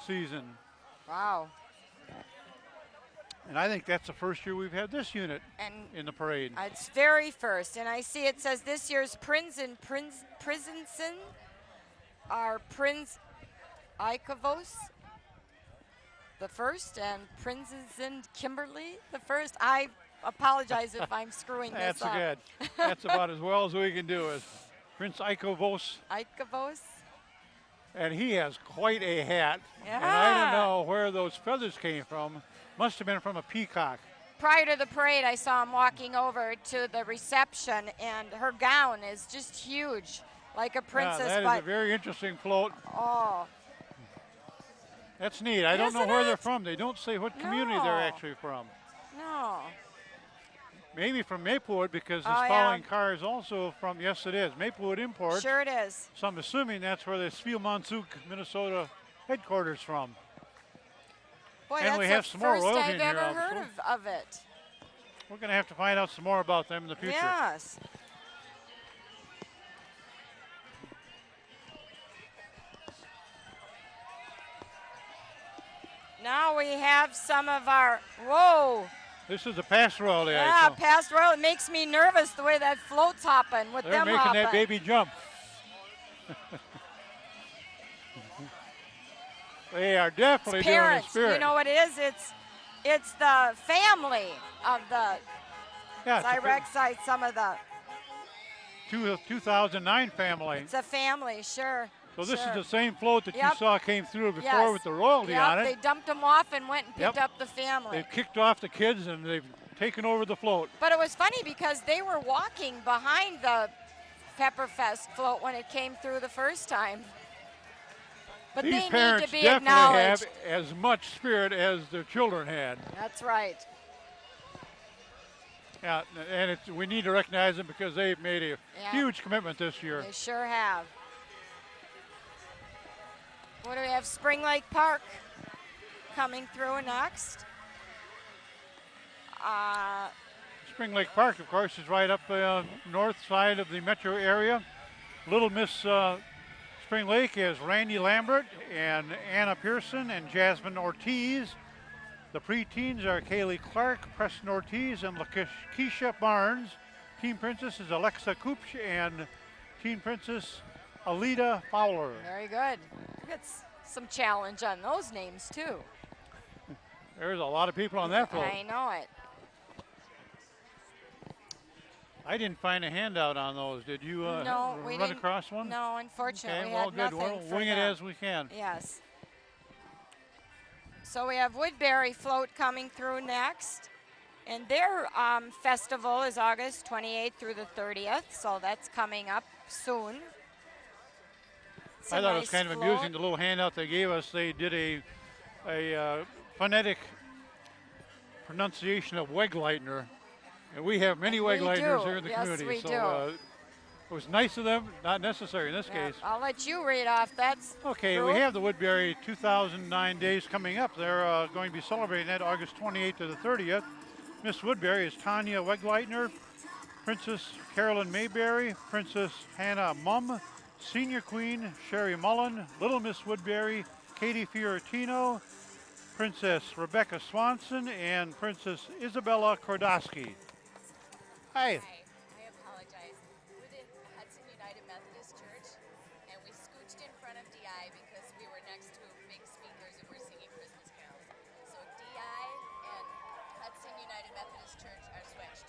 season.
Wow.
And I think that's the first year we've had this unit
And
in the parade.
it's very first. And I see it says this year's Prinzen are Prinz Eikavos. the first, and Princeton Kimberly the first. I apologize if I'm screwing this
That's
up.
good. That's about as well as we can do it. Prince Icovos,
Icavos.
and he has quite a hat.
Yeah.
And I don't know where those feathers came from. Must have been from a peacock.
Prior to the parade, I saw him walking over to the reception, and her gown is just huge, like a princess.
Yeah, that is
but
a very interesting float.
oh,
That's neat. I don't know
Isn't
where they're
it?
from. They don't say what community
No.
they're actually from.
no.
Maybe from Maplewood, because this
Oh, yeah.
following car is also from, yes it is, Maplewood Imports.
Sure it is.
So I'm assuming that's where the Spielmanzug, Minnesota headquarters from.
Boy,
And
that's
we
the
have some more
first
royalty
I've
in here,
ever heard
also.
of it.
We're going to have to find out some more about them in the future.
Yes. Now we have some of our, whoa,
This is the pastoral day.
yeah,
so
pastoral. It makes me nervous the way that float's hopping with
they're
them
making
hopping.
that baby jump. They are definitely
It's
doing the
parents.
spirit.
You know what it is? It's the family of the
yeah, it's a
Cyrexite, some of the,
2009 family.
it's a family, sure.
So this
sure.
is the same float that you
Yep.
saw came through before
Yes.
with the royalty
Yep,
on it.
they dumped them off and went and picked
Yep.
up the family.
They've kicked off the kids and they've taken over the float.
But it was funny because they were walking behind the Pepperfest float when it came through the first time. But
These
they need
parents
to be
definitely
acknowledged.
have as much spirit as their children had.
That's right.
Yeah, and we need to recognize them because they've made a
Yeah.
huge commitment this year.
They sure have. What do we have? Spring Lake Park coming through next.
Spring Lake Park, of course, is right up north side of the metro area. Little Miss Spring Lake is Randy Lambert and Anna Pearson and Jasmine Ortiz. The preteens are Kaylee Clark, Preston Ortiz, and Lakeisha Barnes. Team Princess is Alexa Kupch and Teen Princess Alita Fowler.
Very good. Got some challenge on those names too.
There's a lot of people on that float.
I know it.
I didn't find a handout on those. Did you
No, we
run
didn't.
across one?
No, unfortunately,
Okay,
we
well,
had
good.
nothing
We'll
for
wing it
them.
as we can.
Yes. So we have Woodbury float coming through next. And their festival is August 28th through the 30th, so that's coming up soon. It's a
I thought it
nice
was kind of
float.
amusing, the little handout they gave us. They did a phonetic pronunciation of Wegleitner. And we have many
We
Wegleitners
do.
here in the
Yes,
community.
we
so
do.
it was nice of them, not necessary in this
Yeah,
case.
I'll let you read off. That's
Okay, we
proof.
have the Woodbury 2009 days coming up. They're going to be celebrating that August 28th to the 30th. Miss Woodbury is Tanya Wegleitner, Princess Carolyn Mayberry, Princess Hannah Mumm, Senior Queen Sherry Mullen, Little Miss Woodbury, Katie Fiorentino, Princess Rebecca Swanson, and Princess Isabella Kordowski. Hi.
Hi, I apologize. We're the Hudson United Methodist Church, and we scooched in front of DI because we were next to big speakers and we're singing Christmas carols. So DI and Hudson United Methodist Church are switched.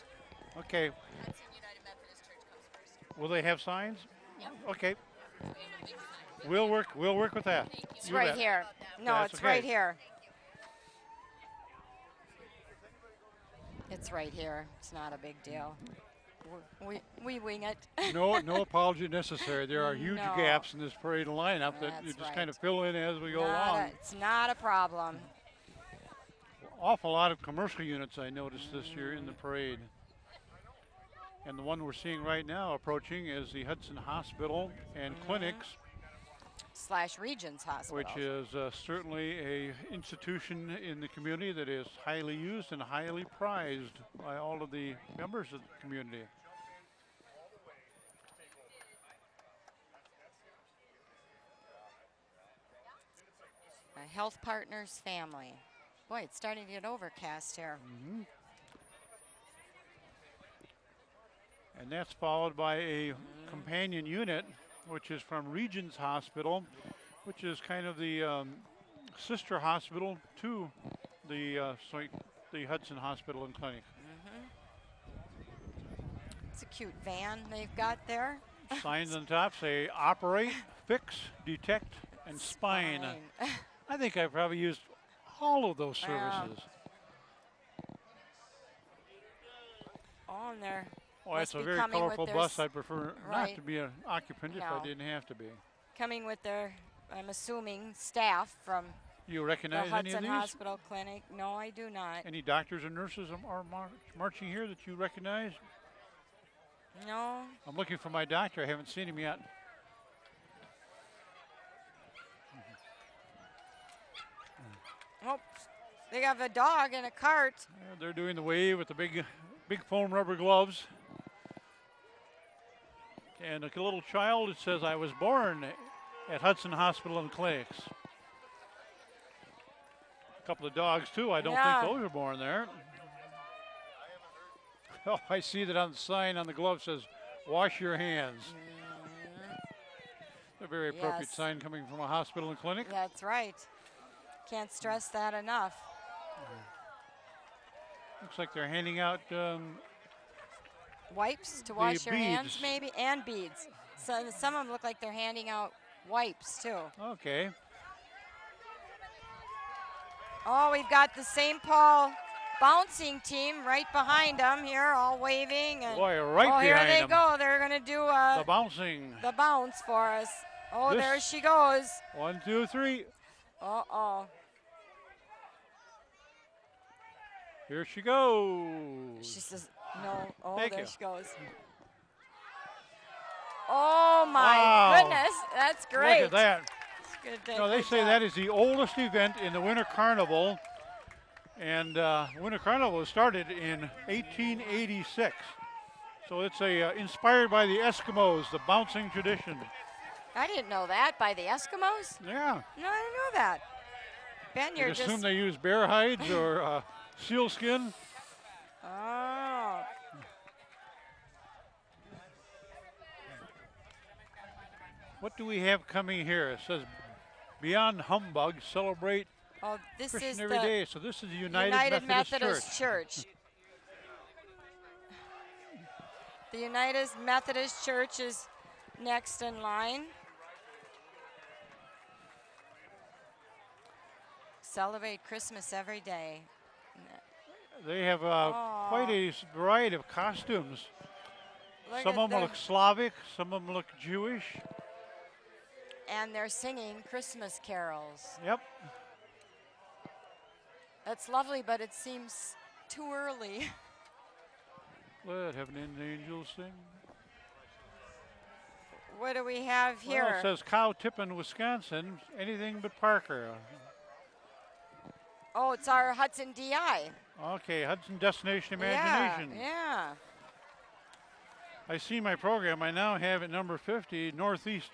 Okay,
Hudson United Methodist Church comes first.
will they have signs?
Yep.
Okay,
We have a big sign.
we'll work with that.
Thank you.
It's
You
right
bet.
here. No,
That's
it's
okay.
right here. It's right here. It's not a big deal. We wing it.
No apology necessary. There are huge
No.
gaps in this parade lineup that you
That's
just
right.
kind of fill in as we go
Not
along.
it's not a problem.
Awful lot of commercial units I noticed this year in the parade. And the one we're seeing right now approaching is the Hudson Hospital and Clinics,
/ Regions Hospital.
which is certainly a institution in the community that is highly used and highly prized by all of the members of the community.
a Health Partners family. Boy, it's starting to get overcast here.
And that's followed by a companion unit, which is from Regions Hospital, which is kind of the sister hospital to the Hudson Hospital and Clinic.
It's a cute van they've got there.
Signs on top say operate, fix, detect, and spine. I think I probably used all of those
Yeah.
services.
Oh, and they're
Oh, it's
must
a
be
very
coming with
colorful
their
bus. I'd prefer not
right.
to be an occupant if
No.
I didn't have to be.
coming with their, I'm assuming, staff from
You
the
recognize any of
Hudson
these?
Hospital Clinic. No, I do not.
Any doctors or nurses are marching here that you recognize?
No.
I'm looking for my doctor. I haven't seen him yet.
Oh, they have a dog in a cart.
They're doing the wave with the big foam rubber gloves. And a little child, it says, I was born at Hudson Hospital and Clinics. A couple of dogs, too. I don't
Yeah.
think those were born there. Oh, I see that on the sign on the glove says, wash your hands. A very appropriate
Yes.
sign coming from a hospital and clinic.
That's right. Can't stress that enough.
Looks like they're handing out
Wipes to wash your hands,
beads.
maybe, and beads. So some of them look like they're handing out wipes too.
okay.
Oh, we've got the St. Paul bouncing team right behind them here, all waving. And
Boy, right
oh, here
behind
they
them.
go. They're going to do
The bouncing.
the bounce for us. Oh,
This-
there she goes.
1, 2, 3.
Uh-oh.
Here she goes.
She says, no. Oh,
Thank
there
you.
she goes. Oh, my
Wow.
goodness. That's great.
Look at that.
Good,
You know, they
good
say
job.
that is the oldest event in the Winter Carnival. And Winter Carnival was started in 1886. So it's inspired by the Eskimos, the bouncing tradition.
I didn't know that. By the Eskimos?
Yeah.
No, I didn't know that. Ben,
You
you're
assume
just...
they use bear hides or seal skin.
Oh.
What do we have coming here? It says Beyond Humbug, celebrate
Oh, this
Christian
is
every
the
day. So this is the United,
United
Methodist
Methodist Church. The United Methodist Church is next in line. Celebrate Christmas every day.
They have quite a variety of costumes.
Look
Some
at
of them
the-
look Slavic, some of them look Jewish.
and they're singing Christmas carols.
Yep.
That's lovely, but it seems too early.
Let heaven and the angels sing.
What do we have here?
Well, it says Cow Tippin, Wisconsin, anything but Parker.
Oh, it's our Hudson DI.
Okay, Hudson Destination Imagination.
Yeah.
I see my program. I now have at number 50, Northeast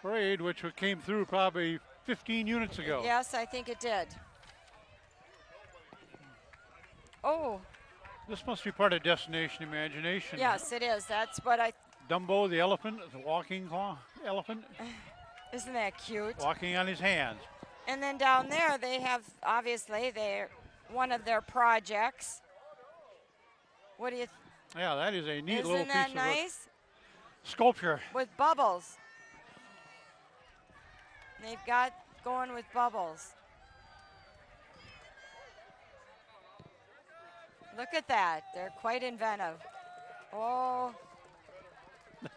Parade, which came through probably 15 units ago.
Yes, I think it did. Oh,
This must be part of Destination Imagination.
yes, it is. That's what I.
Dumbo the elephant, the walking elephant,
Isn't that cute?
walking on his hands.
And then down there, they have obviously one of their projects. What do you?
Yeah, that is a neat little
Isn't
piece
that
of
nice?
sculpture.
With bubbles. They've got going with bubbles. Look at that. They're quite inventive. Oh.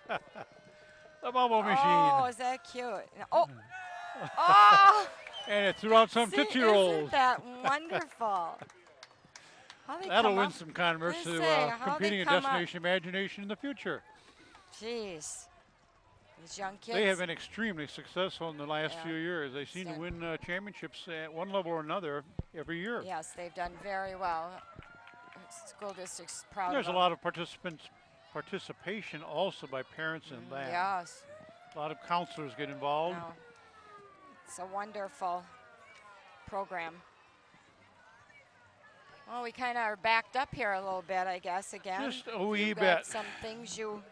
The bubble machine.
Oh, is that cute? Oh. Oh.
And it threw out some
See,
Tootsie Rolls.
Isn't that wonderful? How they
That'll
come
win
up-
some converts
Let's
to
say, how they
competing in
come up-
Destination Imagination in the future.
Jeez. These young kids.
They have been extremely successful in the last
Yeah.
few years. They seem to
So-
win championships at one level or another every year.
Yes, they've done very well. School district's proud
There's a
of
lot of participation also by parents in
them.
that.
Yes.
A lot of counselors get involved.
No. It's a wonderful program. Well, we kind of are backed up here a little bit, I guess, again.
Just a wee
You've
bit.
got some things you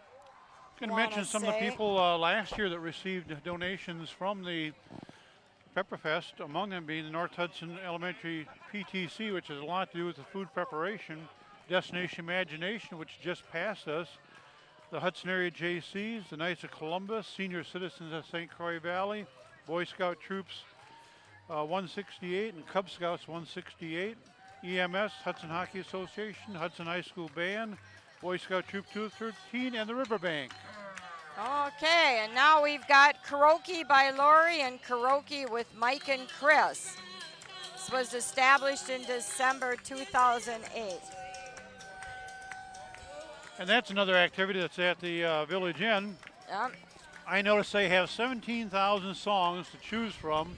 Going to
wanna
mention some of the
say?
people last year that received donations from the Pepperfest, among them being the North Hudson Elementary PTC, which has a lot to do with the food preparation. Destination Imagination, which just passed us. The Hudson Area JCs, the Knights of Columbus, Senior Citizens of St. Croix Valley, Boy Scout Troops 168 and Cub Scouts 168. EMS, Hudson Hockey Association, Hudson High School Band, Boy Scout Troop 213, and the Riverbank.
Okay, and now we've got Karaoke by Lori and Karaoke with Mike and Chris. This was established in December 2008.
And that's another activity that's at the Village Inn.
Yep.
I noticed they have 17,000 songs to choose from,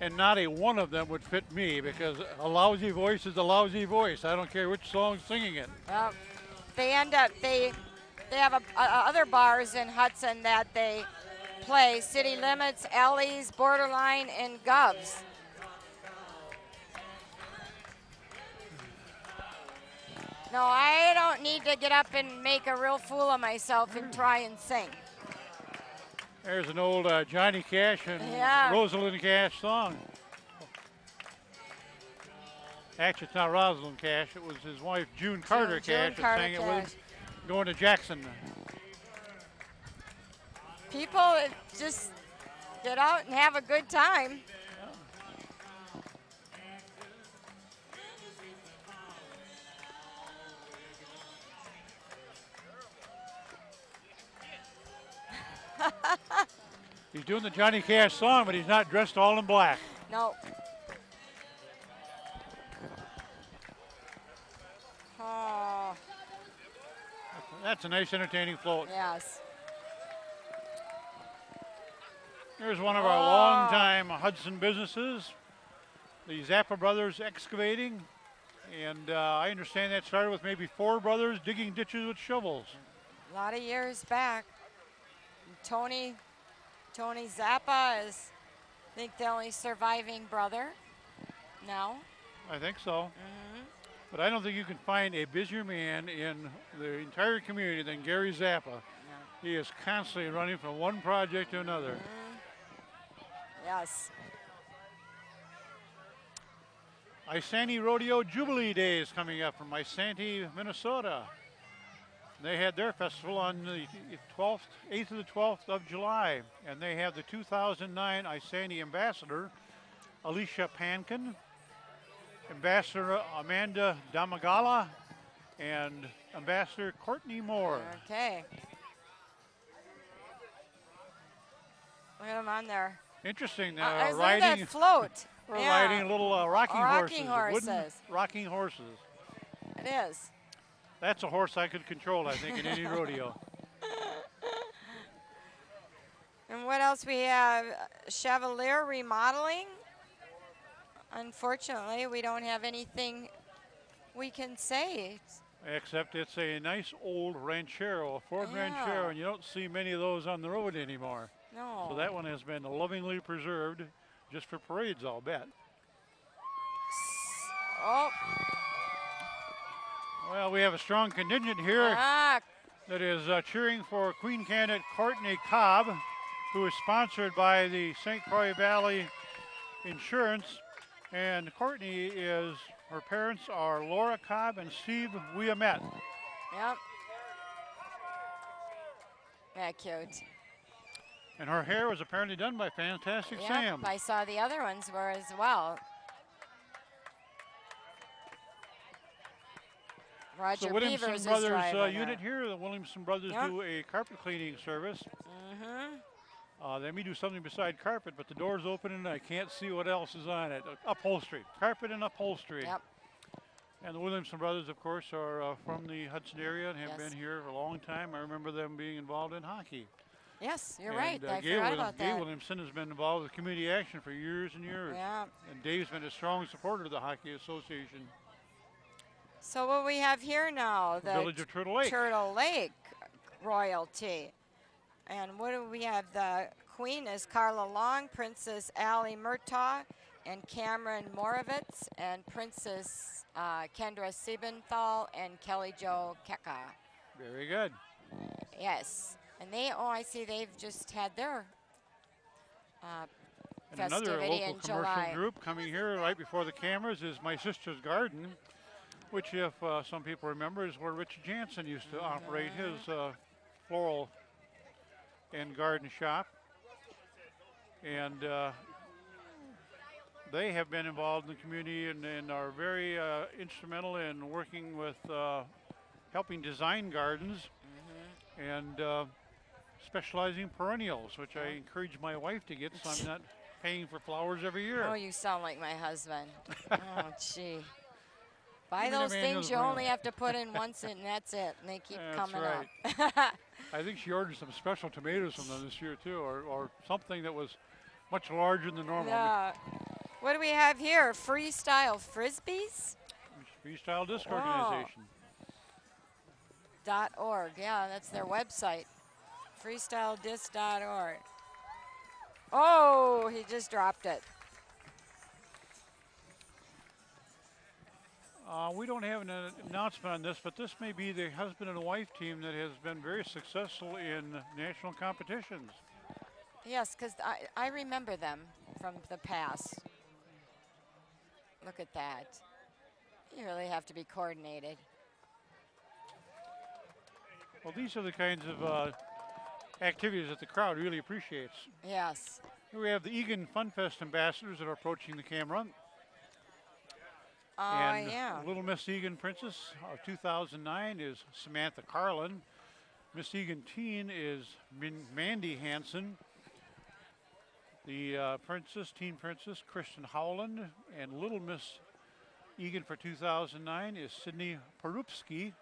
and not a one of them would fit me because a lousy voice is a lousy voice. I don't care which song's singing it.
Well, they end up, they have other bars in Hudson that they play, City Limits, Ellie's, Borderline, and Govs. No, I don't need to get up and make a real fool of myself and try and sing.
There's an old Johnny Cash and
Yeah.
Rosalind Cash song. Actually, it's not Rosalind Cash. It was his wife, June Carter
June
Cash, that
Carter
sang it
Cash.
with him going to Jackson.
People just get out and have a good time.
He's doing the Johnny Cash song, but he's not dressed all in black.
No. Oh,
That's a nice, entertaining float.
yes.
Here's one of our
Oh.
longtime Hudson businesses, the Zappa Brothers Excavating. And I understand that started with maybe 4 brothers digging ditches with shovels.
A lot of years back. Tony Zappa is, I think, the only surviving brother now.
I think so. But I don't think you can find a busier man in the entire community than Gary Zappa. He is constantly running from one project to another.
Yes.
Isanti Rodeo Jubilee Day is coming up from Isanti, Minnesota. They had their festival on the 8th to the 12th of July, and they have the 2009 Isanti Ambassador, Alicia Pankin, Ambassador Amanda Damagala, and Ambassador Courtney Moore.
Okay. Look at them on there.
Interesting,
Isn't that
riding,
float?
we're
Yeah,
riding little rocking
Rocking
horses, wooden
horses.
rocking horses.
it is.
That's a horse I could control, I think, in any rodeo.
And what else we have? Chevalier remodeling. Unfortunately, we don't have anything we can say.
Except it's a nice old Ranchero, a Ford
Yeah.
Ranchero, and you don't see many of those on the road anymore.
No.
So that one has been lovingly preserved just for parades, I'll bet.
Oh,
Well, we have a strong contingent here
ah,
that is cheering for Queen candidate Courtney Cobb, who is sponsored by the St. Croix Valley Insurance. And Courtney her parents are Laura Cobb and Steve Willamette.
yep. Yeah, cute.
And her hair was apparently done by Fantastic
Yep,
Sam.
I saw the other ones were as well. Roger
So Williamson
Beavers is
Brothers
driving
unit
her.
here, the Williamson Brothers
Yep.
do a carpet cleaning service.
Mm-hmm.
They may do something beside carpet, but the door's open and I can't see what else is on it. Upholstery, carpet and upholstery.
Yep.
And the Williamson Brothers, of course, are from the Hudson area and have
Yes.
been here for a long time. I remember them being involved in hockey.
Yes, you're
And,
right. I
Gail
forgot about
Gail
that.
Williamson has been involved with community action for years and years.
Yeah.
And Dave's been a strong supporter of the Hockey Association.
So what we have here now? The
Village of Turtle Lake.
Turtle Lake royalty. And what do we have? The queen is Carla Long, Princess Allie Murtaugh, and Cameron Moravitz, and Princess Kendra Siebenthal, and Kelly Jo Keka.
Very good.
Yes. And they, I see they've just had their
And Another
festivity
local
in
commercial
July.
group coming here right before the cameras is My Sister's Garden, which, if some people remember, is where Richard Jansen used to operate his floral and garden shop. And they have been involved in the community and are very instrumental in working with helping design gardens and specializing in perennials, which I encourage my wife to get, so I'm not paying for flowers every year.
Oh, you sound like my husband. Oh, gee. Buy
Give me
those
them
things
annuals,
you
man.
only have to put in once and that's it, and they keep
That's
coming
right.
up.
I think she ordered some special tomatoes from them this year too, or something that was much larger than normal.
Yeah. What do we have here? Freestyle Frisbees?
Freestyle Disc
Wow.
Organization.
.org. Yeah, that's their website. FreestyleDisc.org. Oh, he just dropped it.
We don't have an announcement on this, but this may be the husband and wife team that has been very successful in national competitions.
Yes, because I remember them from the past. Look at that. You really have to be coordinated.
Well, these are the kinds of activities that the crowd really appreciates.
Yes.
Here we have the Egan Fun Fest ambassadors that are approaching the camera.
Oh,
And
yeah.
Little Miss Egan Princess of 2009 is Samantha Carlin. Miss Egan Teen is Mandy Hansen. The Teen Princess, Kristen Howland. And Little Miss Egan for 2009 is Sydney Perupski.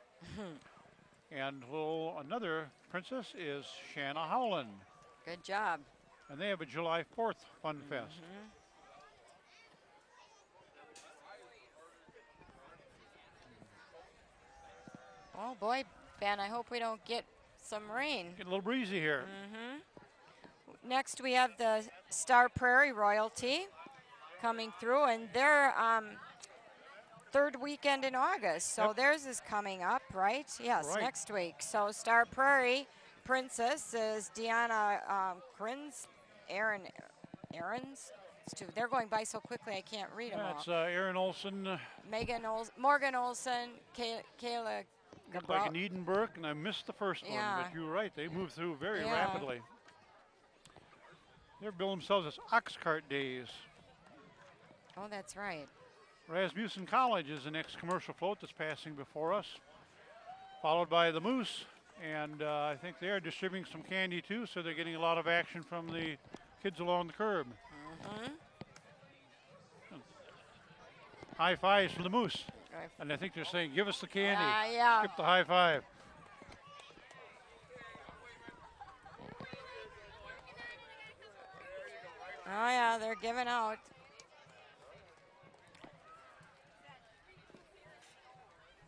And another princess is Shanna Howland.
Good job.
And they have a July 4th Fun Fest.
Oh, boy, Ben, I hope we don't get some rain.
Getting a little breezy here.
Next, we have the Star Prairie Royalty coming through, and they're third weekend in August. So
Yep.
theirs is coming up, right? Yes,
Right.
next week. So Star Prairie Princess is Deanna Krins, Aaron's. They're going by so quickly I can't read them all.
That's Aaron Olson.
Morgan Olson, Kayla
Looked like
Gabrel.
an Edenberg, and I missed the first
Yeah.
one, but you were right. They moved through very
Yeah.
rapidly. They bill themselves as Oxcart Days.
Oh, that's right.
Rasmussen College is the next commercial float that's passing before us, followed by the Moose, and I think they are distributing some candy too, so they're getting a lot of action from the kids along the curb. High fives from the Moose,
Right.
and I think they're saying, "Give us the candy."
Yeah.
Skip the high five.
Oh, yeah, they're giving out.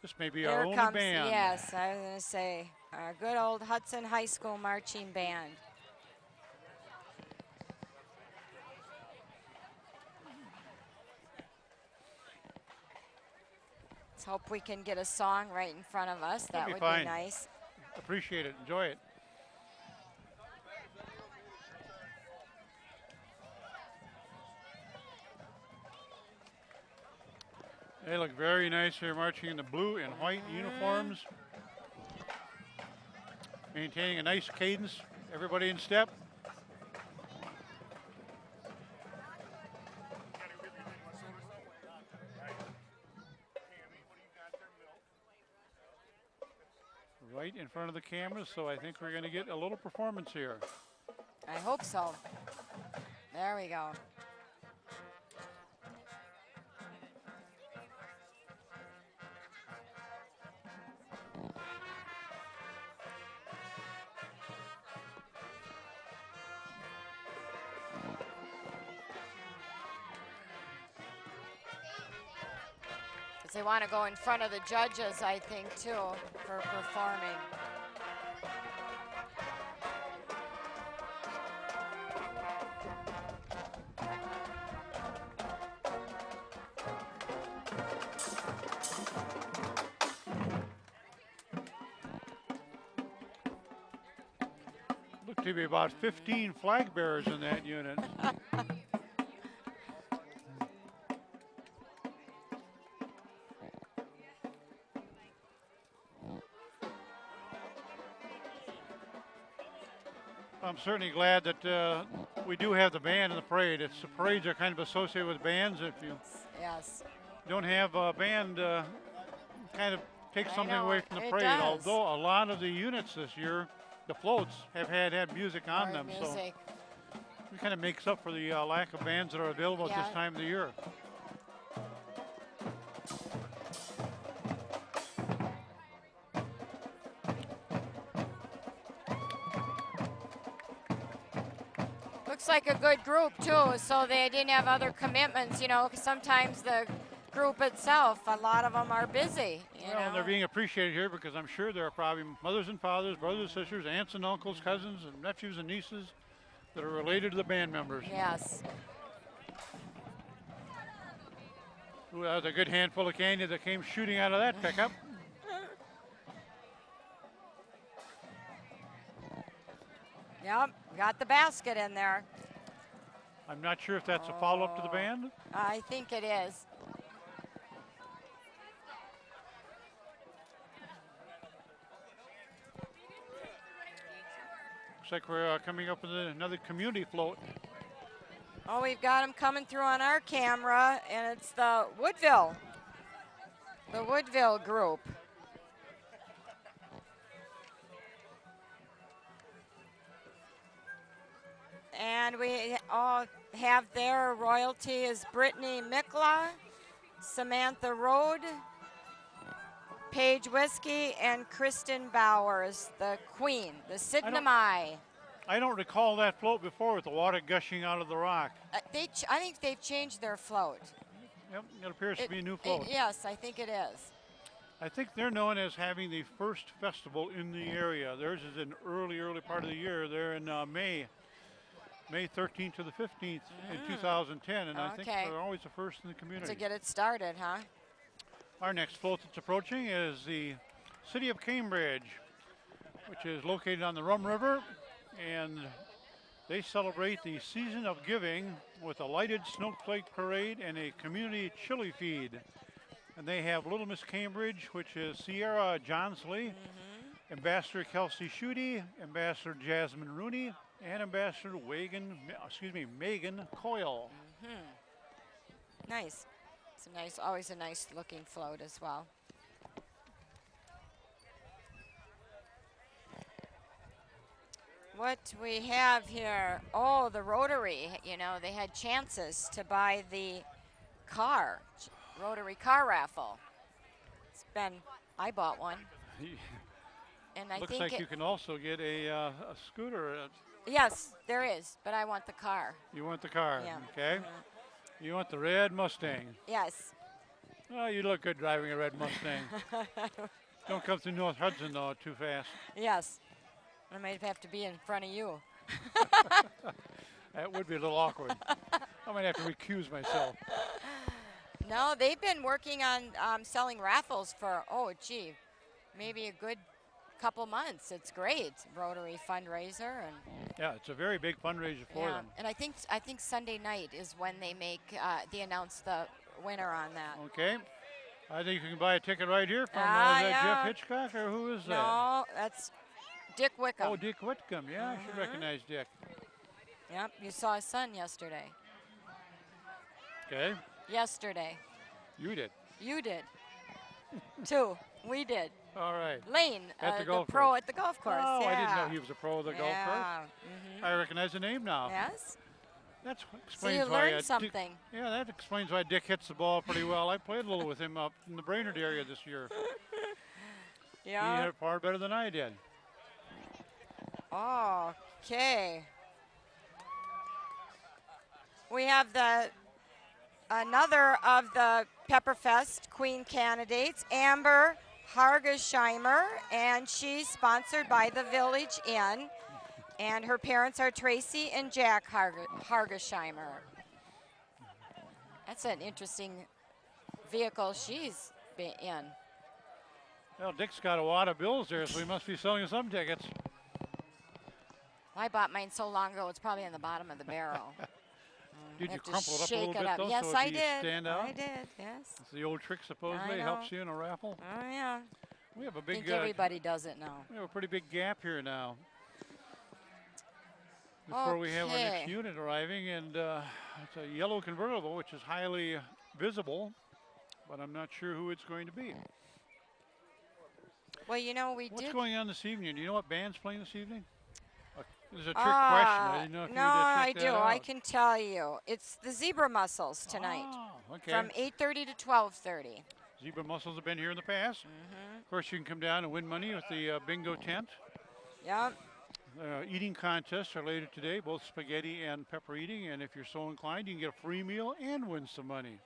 This may be our
Here
only
comes,
band.
yes, I was going to say, our good old Hudson High School marching band. Let's hope we can get a song right in front of us. That
That'd be
would
fine.
be nice.
Appreciate it. Enjoy it. They look very nice here, marching in the blue and white uniforms. Maintaining a nice cadence. Everybody in step. Right in front of the cameras, so I think we're going to get a little performance here.
I hope so. There we go. They want to go in front of the judges, I think, too, for performing.
Look to be about 15 flag bearers in that unit. I'm certainly glad that we do have the band in the parade. It's the parades are kind of associated with bands. If you
Yes.
don't have a band, kind of takes
I
something
know,
away from the
it
parade.
does.
Although a lot of the units this year, the floats have had music on
More
them, so
music.
it kind of makes up for the lack of bands that are available at
Yeah.
this time of the year.
Looks like a good group too, so they didn't have other commitments, you know, 'cause sometimes the group itself, a lot of them are busy, you
Well,
know.
they're being appreciated here because I'm sure there are probably mothers and fathers, brothers and sisters, aunts and uncles, cousins and nephews and nieces that are related to the band members.
Yes.
Ooh, that was a good handful of candy that came shooting out of that pickup.
Yep, got the basket in there.
I'm not sure if that's a follow-up to the band.
I think it is.
Looks like we're coming up with another community float.
Oh, we've got them coming through on our camera, and it's the Woodville group. And we all have their royalty is Brittany Mikla, Samantha Rode, Paige Whiskey, and Kristen Bowers, the queen, the Sidnamai.
I don't recall that float before with the water gushing out of the rock.
I think they've changed their float.
Yep, it appears to be a new float.
Yes, I think it is.
I think they're known as having the first festival in the area. Theirs is in early part of the year. They're in May 13th to the 15th in 2010, and I think
Okay.
they're always the first in the community.
To get it started, huh?
Our next float that's approaching is the City of Cambridge, which is located on the Rum River, and they celebrate the season of giving with a lighted snowflake parade and a community chili feed. And they have Little Miss Cambridge, which is Sierra Johnsley, Ambassador Kelsey Schutte, Ambassador Jasmine Rooney, and Ambassador Megan Coyle.
Nice. It's always a nice looking float as well. What we have here, oh, the Rotary, you know, they had chances to buy the Rotary car raffle. I bought one. And I
Looks
think
like you can also get a scooter.
Yes, there is, but I want the car.
You want the car,
Yeah.
okay? You want the red Mustang.
Yes.
Oh, you look good driving a red Mustang. Don't come through North Hudson, though, too fast.
Yes. I might have to be in front of you.
That would be a little awkward. I might have to recuse myself.
No, they've been working on selling raffles for, maybe a good couple months. It's great. Rotary fundraiser. And
Yeah, it's a very big fundraiser for them.
And I think Sunday night is when they they announce the winner on that.
Okay. I think you can buy a ticket right here from is that Jeff Hitchcock, or who is that?
No, that's Dick Wickham.
Oh, Dick Whitcomb. Yeah, I should recognize Dick.
Yep, you saw his son yesterday.
Okay.
Yesterday.
You did.
You did. Too. We did.
All right.
Lane,
At the
the
golf
pro
course.
at the golf course.
Oh,
yeah.
I didn't know he was a pro of the golf course. I recognize the name now.
Yes.
That
So
explains
you
why
learned
Dick-
something.
yeah, that explains why Dick hits the ball pretty well. I played a little with him up in the Brainerd area this year. He hit it far better than I did.
Okay. We have another of the Pepperfest Queen candidates, Amber Hargesheimer, and she's sponsored by the Village Inn. And her parents are Tracy and Jack Hargesheimer. That's an interesting vehicle she's been in.
Well, Dick's got a wad of bills there, so he must be selling some tickets.
I bought mine so long ago, it's probably in the bottom of the barrel.
Did you
have to
crumple it up a
shake
little
it
bit,
up.
though,
Yes,
so
I
it
did.
stand out?
I did, yes.
It's the old trick, supposedly.
I know.
Helps you in a raffle.
Oh, yeah.
We have a
I think
big,
everybody does it now.
we have a pretty big gap here now. before we have our next
Okay.
unit arriving, and it's a yellow convertible, which is highly visible, but I'm not sure who it's going to be.
Well, you know, we
What's
did.
going on this evening? Do you know what band's playing this evening? This is a trick question. I didn't know if
No,
you would
I
check that
do.
out.
I can tell you. It's the Zebra Mussels tonight
Oh, okay.
from 8:30 to 12:30.
Zebra Mussels have been here in the past. Of course, you can come down and win money with the bingo tent.
Yep.
Eating contests are later today, both spaghetti and pepper eating. And if you're so inclined, you can get a free meal and win some money.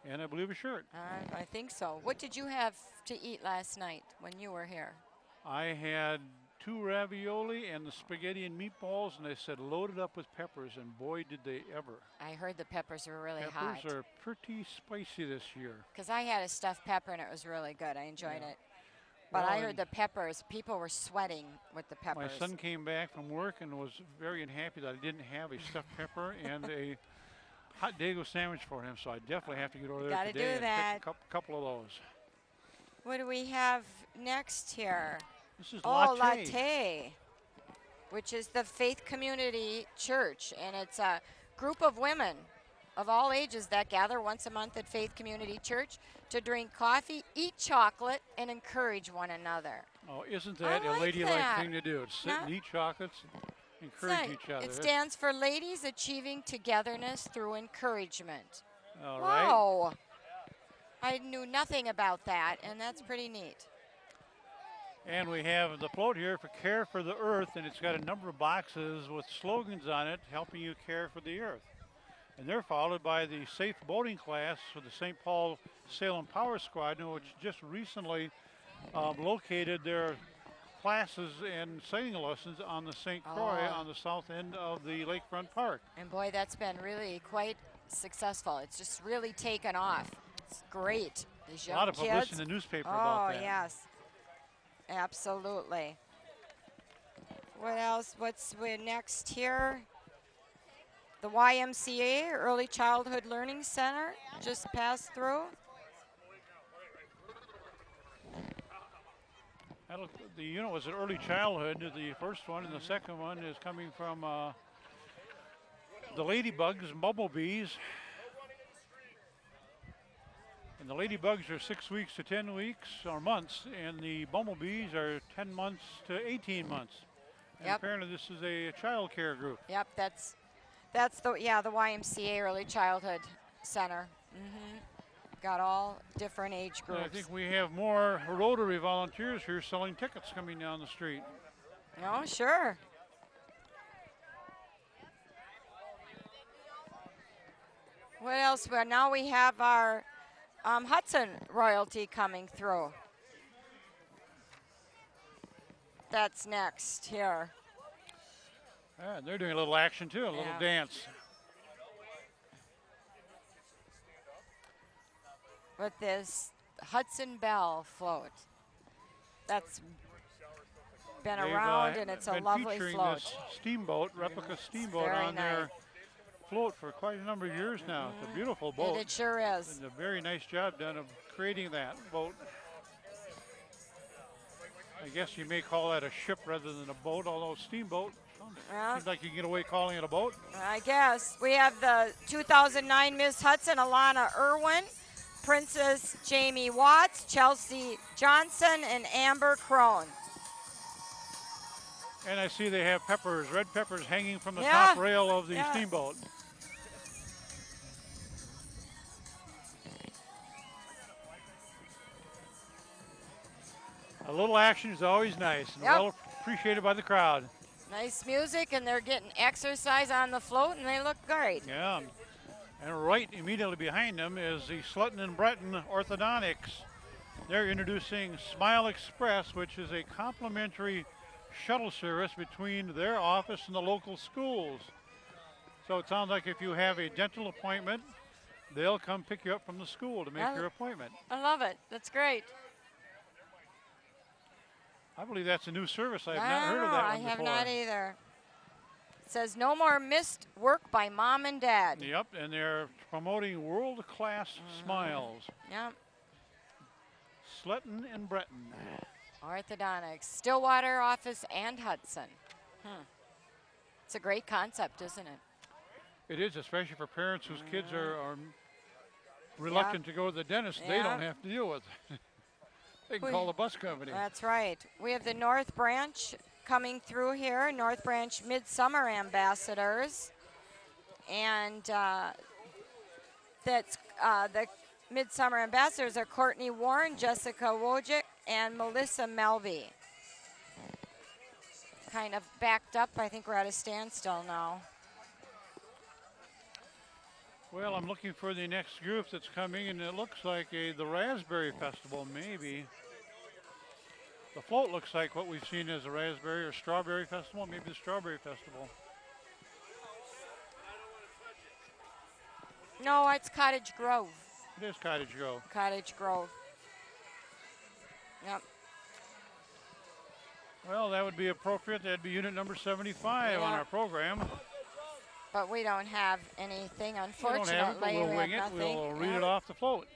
And I believe a shirt.
I think so. What did you have to eat last night when you were here?
I had 2 ravioli and the spaghetti and meatballs, and they said loaded up with peppers, and boy, did they ever.
I heard the peppers were really hot.
Peppers are pretty spicy this year.
Because I had a stuffed pepper and it was really good. I enjoyed it. But
Well,
I heard the peppers, people were sweating with the
My
peppers.
son came back from work and was very unhappy that I didn't have a stuffed pepper and a hot Dago sandwich for him, so I definitely have to get over there
Gotta
today
do
and
that.
pick a couple of those.
What do we have next here?
This is
Oh,
latte.
Latte, which is the Faith Community Church. And it's a group of women of all ages that gather once a month at Faith Community Church to drink coffee, eat chocolate, and encourage one another.
Oh, isn't that a
like
ladylike
that.
thing to do? To sit
No.
and eat chocolates, and
It's
encourage
not-
each other.
It stands for Ladies Achieving Togetherness Through Encouragement.
All right.
Wow. I knew nothing about that, and that's pretty neat.
And we have the float here for Care for the Earth, and it's got a number of boxes with slogans on it helping you care for the earth. And they're followed by the safe boating class for the St. Paul Salem Power Squadron, which just recently located their classes and sailing lessons on the St. Croix
Oh.
on the south end of the lakefront park.
And boy, that's been really quite successful. It's just really taken off. It's great. These
A
young
lot of publicity
kids.
in the newspaper
Oh,
about that.
yes. Absolutely. What else? What's next here? The YMCA, Early Childhood Learning Center, just passed through.
The unit was at early childhood, the first one, and the second one is coming from the ladybugs and bumblebees. And the ladybugs are 6 weeks to 10 weeks or months, and the bumblebees are 10 months to 18 months. And
Yep.
apparently this is a child care group.
Yep, that's the YMCA Early Childhood Center. Got all different age
And
groups.
I think we have more Rotary volunteers here selling tickets coming down the street.
Oh, sure. What else? Well, now we have our Hudson royalty coming through. That's next here.
Yeah, and they're doing a little action too, a little
Yeah.
dance.
With this Hudson Bell float. That's been
They've,
around, and it's a
been
lovely
featuring
float.
this steamboat, replica steamboat
very
on their
nice.
float for quite a number of years now. It's a beautiful boat.
And it sure is.
And a very nice job done of creating that boat. I guess you may call that a ship rather than a boat, although steamboat
Yeah.
seems like you can get away calling it a boat.
I guess. We have the 2009 Miss Hudson, Alana Irwin, Princess Jamie Watts, Chelsea Johnson, and Amber Crone.
And I see they have peppers, red peppers hanging from the
Yeah.
top rail of the
Yeah.
steamboat. A little action is always nice and
Yep.
well appreciated by the crowd.
Nice music, and they're getting exercise on the float, and they look great.
Yeah. And right immediately behind them is the Slutton and Breton Orthodontics. They're introducing Smile Express, which is a complimentary shuttle service between their office and the local schools. So it sounds like if you have a dental appointment, they'll come pick you up from the school to make
Yeah.
your appointment.
I love it. That's great.
I believe that's a new service. I have
I
not
don't
heard of
know.
that
I
one
have
before.
not either. It says no more missed work by mom and dad.
Yep, and they're promoting world-class smiles.
Yep.
Slutton and Breton.
Orthodontics, Stillwater office and Hudson. It's a great concept, isn't it?
It is, especially for parents whose kids are reluctant to go to the dentist. They
Yeah.
don't have to deal with it. They can
We-
call the bus company.
That's right. We have the North Branch coming through here, North Branch Midsummer Ambassadors. And that's the Midsummer Ambassadors are Courtney Warren, Jessica Wojcik, and Melissa Melby. Kind of backed up. I think we're at a standstill now.
Well, I'm looking for the next group that's coming, and it looks like the Raspberry Festival, maybe. The float looks like what we've seen as a Raspberry or Strawberry Festival, maybe the Strawberry Festival.
No, it's Cottage Grove.
It is Cottage Grove.
Cottage Grove. Yep.
Well, that would be appropriate. That'd be unit number 75 on
Yeah.
our program.
But we don't have anything,
We don't
unfortunately.
have it, but we'll
We
wing
have
it.
nothing.
We'll read
Yep.
it off the float.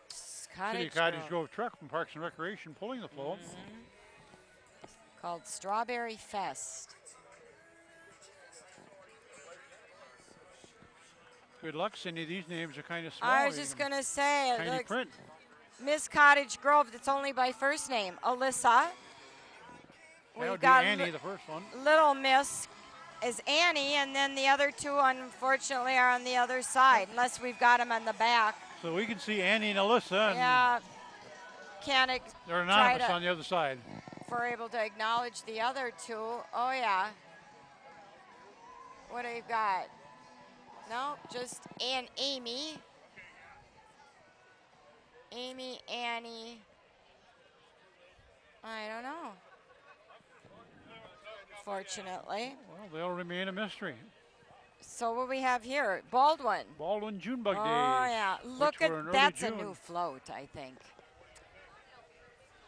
City
Cottage
Cottage
Grove.
Grove truck from Parks and Recreation pulling the float.
Called Strawberry Fest.
Good luck, Cindy. These names are kind of small.
I was just going to say, it
Tiny
looks-
print.
Miss Cottage Grove, that's only by first name, Alyssa.
That
We've
would be
got
Annie, the first one.
Little Miss is Annie, and then the other two, unfortunately, are on the other side, unless we've got them on the back.
So we can see Annie and Alyssa, and
Yeah, can't
they're
try
anonymous
to-
on the other side.
if we're able to acknowledge the other two. Oh, yeah. What do you got? No, just Amy. Amy, Annie. I don't know. Fortunately.
Well, they'll remain a mystery.
So what we have here? Baldwin.
Baldwin Junebug
Oh,
Days.
yeah.
which
Look
were in
at
early
that's a
June.
new float, I think.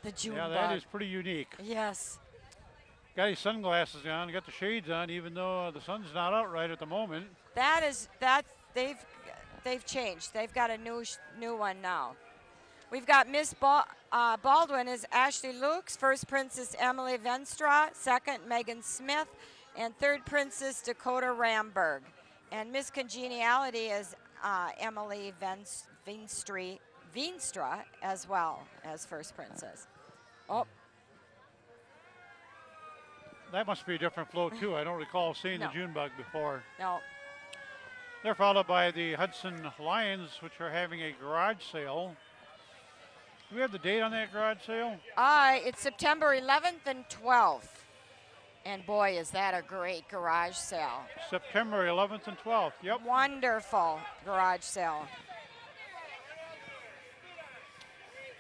The June
Yeah,
bug.
that is pretty unique.
Yes.
Got his sunglasses on, got the shades on, even though the sun's not out right at the moment.
They've changed. They've got a new one now. We've got Miss Baldwin is Ashley Lukes, first Princess Emily Venstra, second Megan Smith, and third Princess Dakota Ramberg. And Miss Congeniality is Emily Veenstra as well as first princess. Oh,
That must be a different float too. I don't recall seeing
No.
the Junebug before.
no.
They're followed by the Hudson Lions, which are having a garage sale. Do we have the date on that garage sale?
It's September 11th and 12th. And boy, is that a great garage sale.
September 11th and 12th. Yep.
Wonderful garage sale.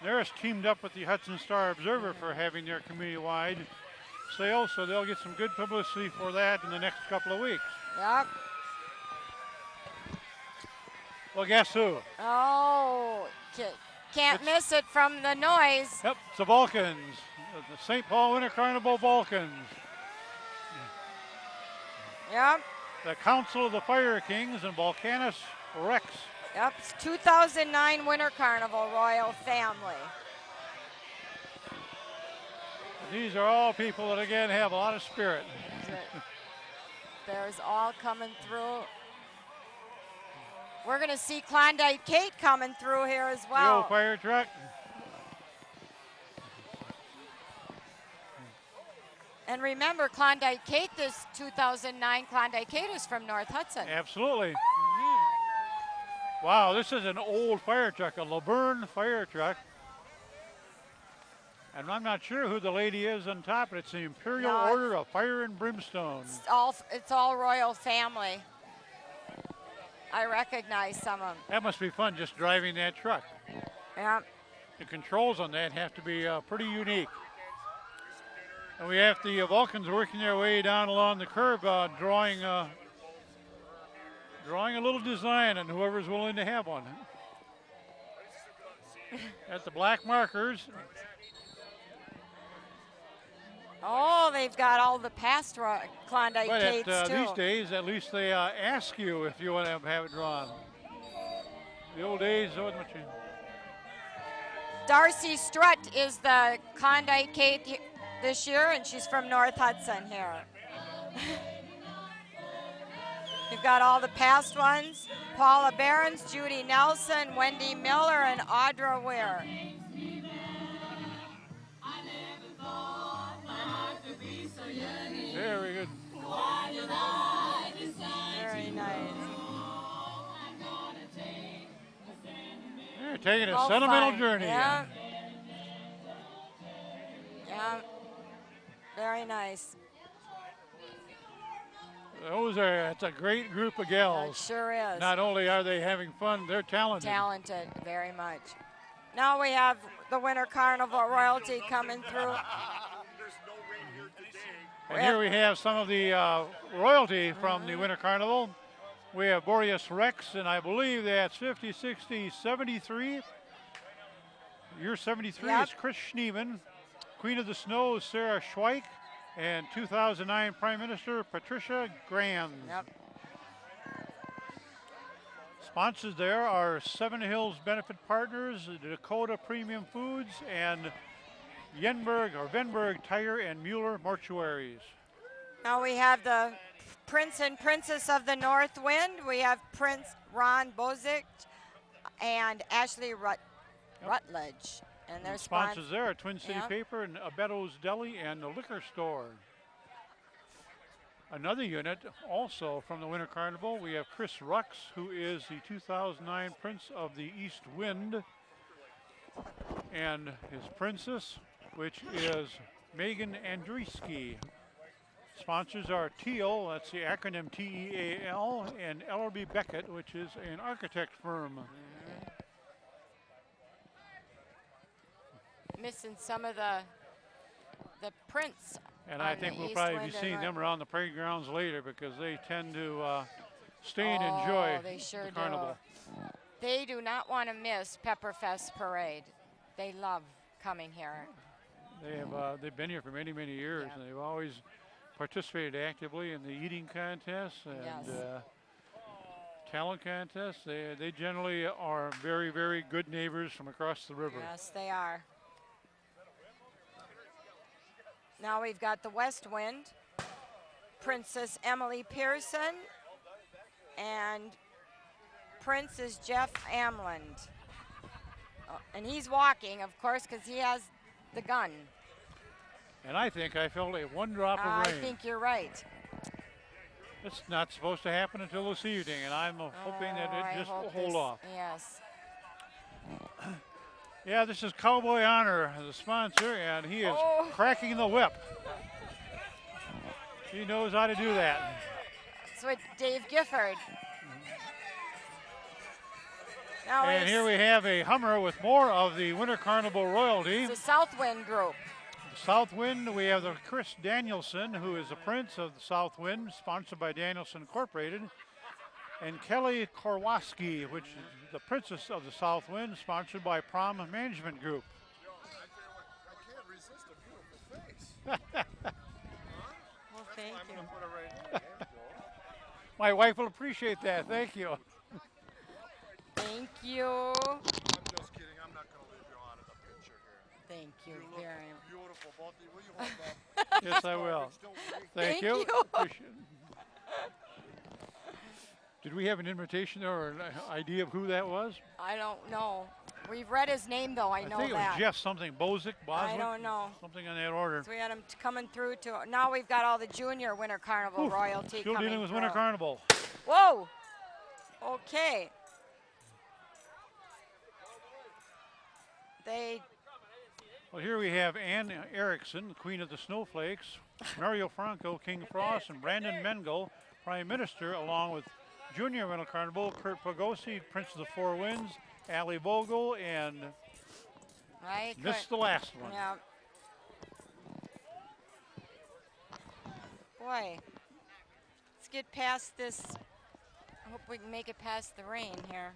They're teamed up with the Hudson Star Observer for having their community-wide sale, so they'll get some good publicity for that in the next couple of weeks.
Yep.
Well, guess who?
Oh, can't
It's-
miss it from the noise.
Yep, it's the Vulcans, the St. Paul Winter Carnival Vulcans.
Yep.
The Council of the Fire Kings and Volcanus Rex.
Yep. It's 2009 Winter Carnival Royal Family.
These are all people that, again, have a lot of spirit.
There's all coming through. We're going to see Klondike Kate coming through here as
The
well.
old fire truck.
And remember, Klondike Kate, this 2009 Klondike Kate is from North Hudson.
Absolutely. Wow, this is an old fire truck, a Laverne fire truck. And I'm not sure who the lady is on top, but it's the Imperial
No,
Order of Fire and Brimstone.
It's all royal family. I recognize some of them.
That must be fun just driving that truck.
Yeah.
The controls on that have to be pretty unique. And we have the Vulcans working their way down along the curb, drawing a little design on whoever's willing to have one. At the black markers.
Oh, they've got all the past Klondike
But
Kates
at
too.
these days, at least they ask you if you want to have it drawn. The old days, there wasn't much.
Darcy Strutt is the Klondike Kate this year, and she's from North Hudson here. You've got all the past ones. Paula Behrens, Judy Nelson, Wendy Miller, and Audra Weir.
Very good.
Very nice.
They're taking a
Oh,
sentimental
fun.
journey.
Yeah. Yeah. Very nice.
It's a great group of
It
gals.
sure is.
Not only are they having fun, they're talented.
Talented, very much. Now we have the Winter Carnival royalty coming through.
And here we have some of the royalty from the Winter Carnival. We have Boreas Rex, and I believe that's 50, 60, 73. Year 73
Yep.
is Chris Schneeman. Queen of the Snow is Sarah Schweik. And 2009 Prime Minister Patricia Grand.
Yep.
Sponsors there are Seven Hills Benefit Partners, Dakota Premium Foods, and Venberg Tire and Mueller Mortuaries.
Now we have the Prince and Princess of the North Wind. We have Prince Ron Bozic and Ashley Rutledge. And their
Sponsors there are Twin City
Yep.
Paper and Abetto's Deli and the Liquor Store. Another unit also from the Winter Carnival, we have Chris Rux, who is the 2009 Prince of the East Wind, and his princess, which is Megan Andreesky. Sponsors are Teal, that's the acronym TEAL, and Ellerby Beckett, which is an architect firm.
missing some of the prints.
And I
on
think
the
we'll
East
probably
Wind
be
and
seeing them
North-
around the parade grounds later because they tend to stay and enjoy
they sure
the carnival.
do. They do not want to miss Pepperfest Parade. They love coming here.
They've been here for many, many years,
Yeah.
and they've always participated actively in the eating contests and
Yes.
talent contests. They generally are very, very good neighbors from across the river.
Yes, they are. Now we've got the West Wind, Princess Emily Pearson, and Prince is Jeff Amland. And he's walking, of course, because he has the gun.
And I think I felt a one drop of
I
rain.
think you're right.
It's not supposed to happen until this evening, and I'm hoping that
Oh, I
it just
hope
will hold
this-
off.
Yes.
Yeah, this is Cowboy Honor, the sponsor, and he is
Oh.
cracking the whip. He knows how to do that.
It's with Dave Gifford. Now
And
it's
here we have a Hummer with more of the Winter Carnival royalty.
the Southwind Group.
Southwind, we have the Chris Danielson, who is the Prince of the Southwind, sponsored by Danielson Incorporated. And Kelly Korwaski, which is the Princess of the Southwind, sponsored by Prom Management Group.
I can't resist a beautiful face.
Well, thank
I'm
you.
going to put it right in there, Joel.
My wife will appreciate that. Thank you.
Thank you.
I'm just kidding. I'm not going to leave you out of the picture here.
Thank you
You look
very much.
beautiful, both of you. Will you hold that?
Yes, I will.
Don't worry.
Thank
Thank
you.
you.
Appreciate it. Did we have an invitation or an idea of who that was?
I don't know. We've read his name, though. I know
think it
that.
was Jeff something, Bozic, Boswick?
I don't know.
Something on that order.
So we had him coming through to. Now we've got all the junior Winter Carnival
Oof,
royalty
Still
coming
dealing with
through.
Winter Carnival.
Whoa. Okay. They.
Well, here we have Ann Erickson, Queen of the Snowflakes, Mario Franco, King Frost, and Brandon Mengel, Prime Minister, along with Junior Winter Carnival, Kurt Pogosi, Prince of the Four Winds, Ali Vogel, and
Right.
missed the last one.
Yeah. Boy. Let's get past this. I hope we can make it past the rain here.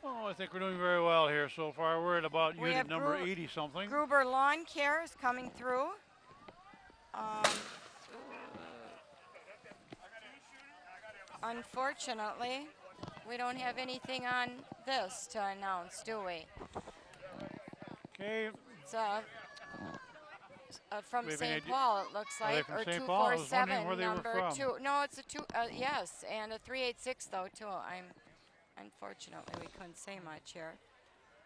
Oh, I think we're doing very well here so far. We're at about
We
unit
have
number
Gru-
80 something.
Gruber Lawn Care is coming through. Unfortunately, we don't have anything on this to announce, do we?
Okay.
It's from
We have any
St.
idea-
Paul, it looks
Are they
like,
from
or
St. Paul? I was wondering
247,
where they were
number
from.
2. No, it's a 2, yes, and a 386 though too. Unfortunately, we couldn't say much here.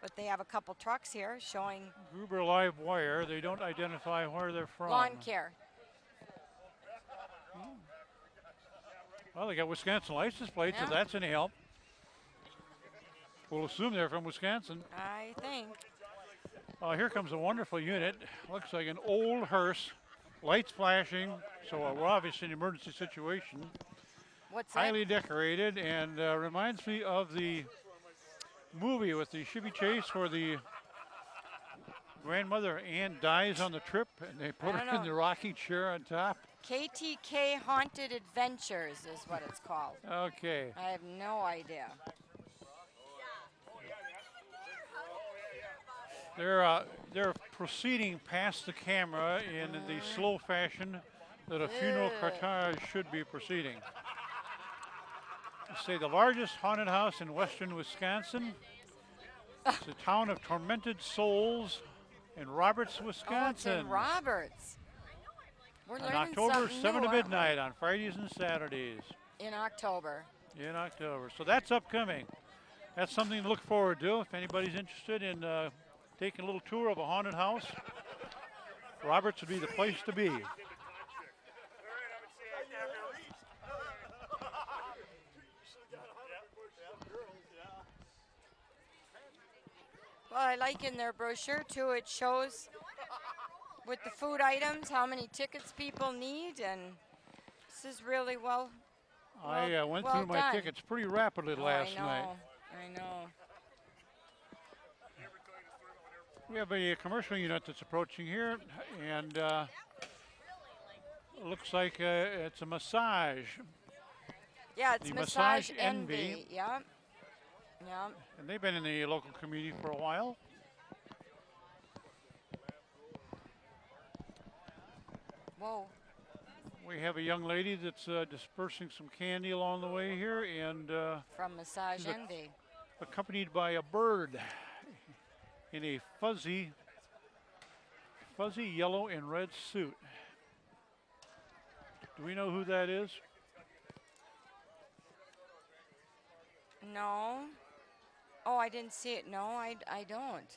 But they have a couple trucks here showing
Gruber Live Wire. They don't identify where they're from.
lawn care.
Well, they got Wisconsin license plates,
Yeah.
if that's any help. We'll assume they're from Wisconsin.
I think.
Here comes a wonderful unit. Looks like an old hearse. Lights flashing, so we're obviously in an emergency situation.
What's that?
Highly decorated and reminds me of the movie with the Chevy Chase where the grandmother Ann dies on the trip and they put
I
her
don't
in
know.
the rocking chair on top.
KTK Haunted Adventures is what it's called.
Okay.
I have no idea.
They're proceeding past the camera in the slow fashion that a funeral cortege should be proceeding. Say the largest haunted house in western Wisconsin. It's the town of Tormented Souls in Roberts,
Oh, it's
Wisconsin.
in Roberts. We're
On
learning
October
something
7
new,
to
aren't we?
midnight on Fridays and Saturdays
In October.
in October. So that's upcoming. That's something to look forward to if anybody's interested in taking a little tour of a haunted house. Roberts would be the place to be.
Well, I like in their brochure too, it shows with the food items how many tickets people need, and this is really well.
I went
well
through my
done.
tickets pretty rapidly last night.
I know.
We have a commercial unit that's approaching here, and looks like it's a massage.
Yeah, it's
The
Massage
Massage
Envy.
Envy.
Yep. Yep.
And they've been in the local community for a while.
Whoa.
We have a young lady that's dispersing some candy along the way here, and
From Massage
She's a-
Envy.
accompanied by a bird in a fuzzy yellow and red suit. Do we know who that is?
No. Oh, I didn't see it. No, I don't.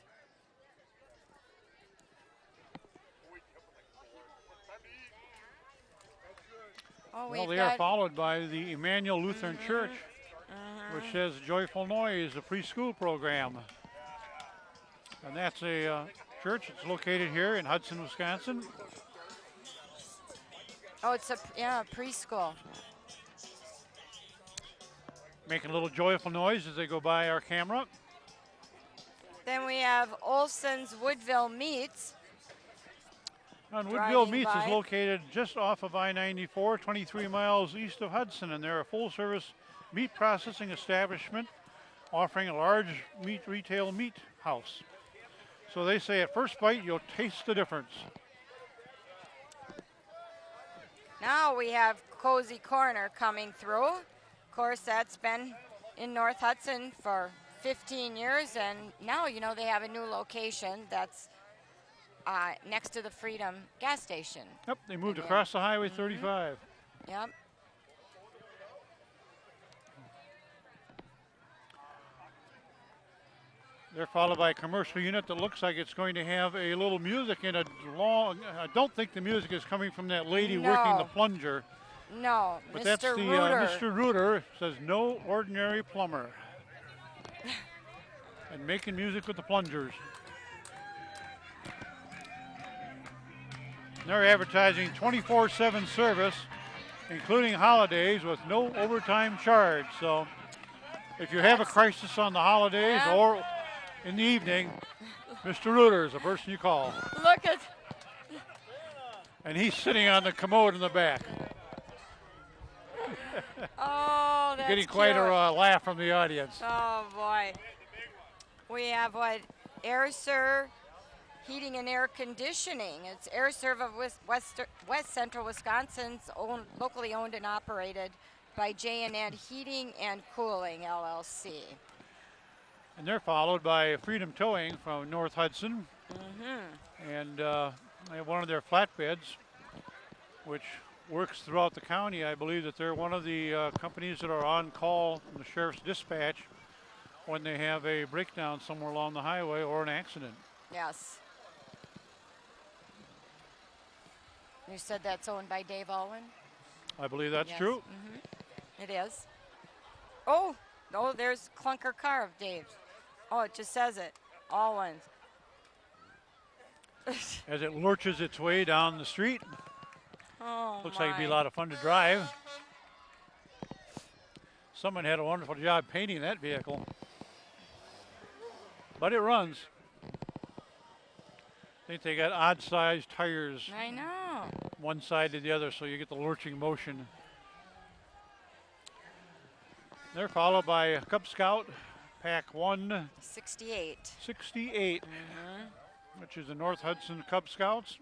Oh,
Well,
we've
they
got,
are followed by the Emmanuel Lutheran Church, which says Joyful Noise, a preschool program. And that's a church. It's located here in Hudson, Wisconsin.
Oh, it's a preschool.
Making a little joyful noise as they go by our camera.
Then we have Olson's Woodville Meats.
And Woodville
Driving
Meats is
by.
located just off of I-94, 23 miles east of Hudson, and they're a full-service meat processing establishment offering a large retail meat house. So they say at first bite, you'll taste the difference.
Now we have Cozy Corner coming through. Of course, that's been in North Hudson for 15 years, and now, you know, they have a new location that's next to the Freedom gas station.
Yep, they moved
And
across the Highway 35.
Yep.
They're followed by a commercial unit that looks like it's going to have a little music in a long. I don't think the music is coming from that lady working the
No.
plunger,
No,
but
Mr.
that's the
Reuter.
Mr. Reuter says no ordinary plumber, and making music with the plungers. They're advertising 24/7 service, including holidays, with no overtime charge. So, if you have a crisis on the holidays
Yeah.
or in the evening, Mr. Reuter is the person you call.
Look at,
And he's sitting on the commode in the back,
oh, that's
getting quite
cute.
a laugh from the audience.
Oh boy. We have what? AirServe Heating and Air Conditioning. It's AirServe of West Central Wisconsin's locally owned and operated by J&N Heating and Cooling LLC.
And they're followed by Freedom Towing from North Hudson. And they have one of their flatbeds, which works throughout the county. I believe that they're one of the companies that are on call in the sheriff's dispatch when they have a breakdown somewhere along the highway or an accident.
Yes. You said that's owned by Dave Alwyn?
I believe that's
Yes.
true.
It is. Oh, there's clunker car of Dave's. Oh, it just says it. Alwyn's.
As it lurches its way down the street.
Oh,
Looks like it'd be a
my.
lot of fun to drive. Someone had a wonderful job painting that vehicle. But it runs. I think they got odd-sized tires,
I know.
one side to the other, so you get the lurching motion. They're followed by a Cub Scout, Pack
68.
168, which is the North Hudson Cub Scouts,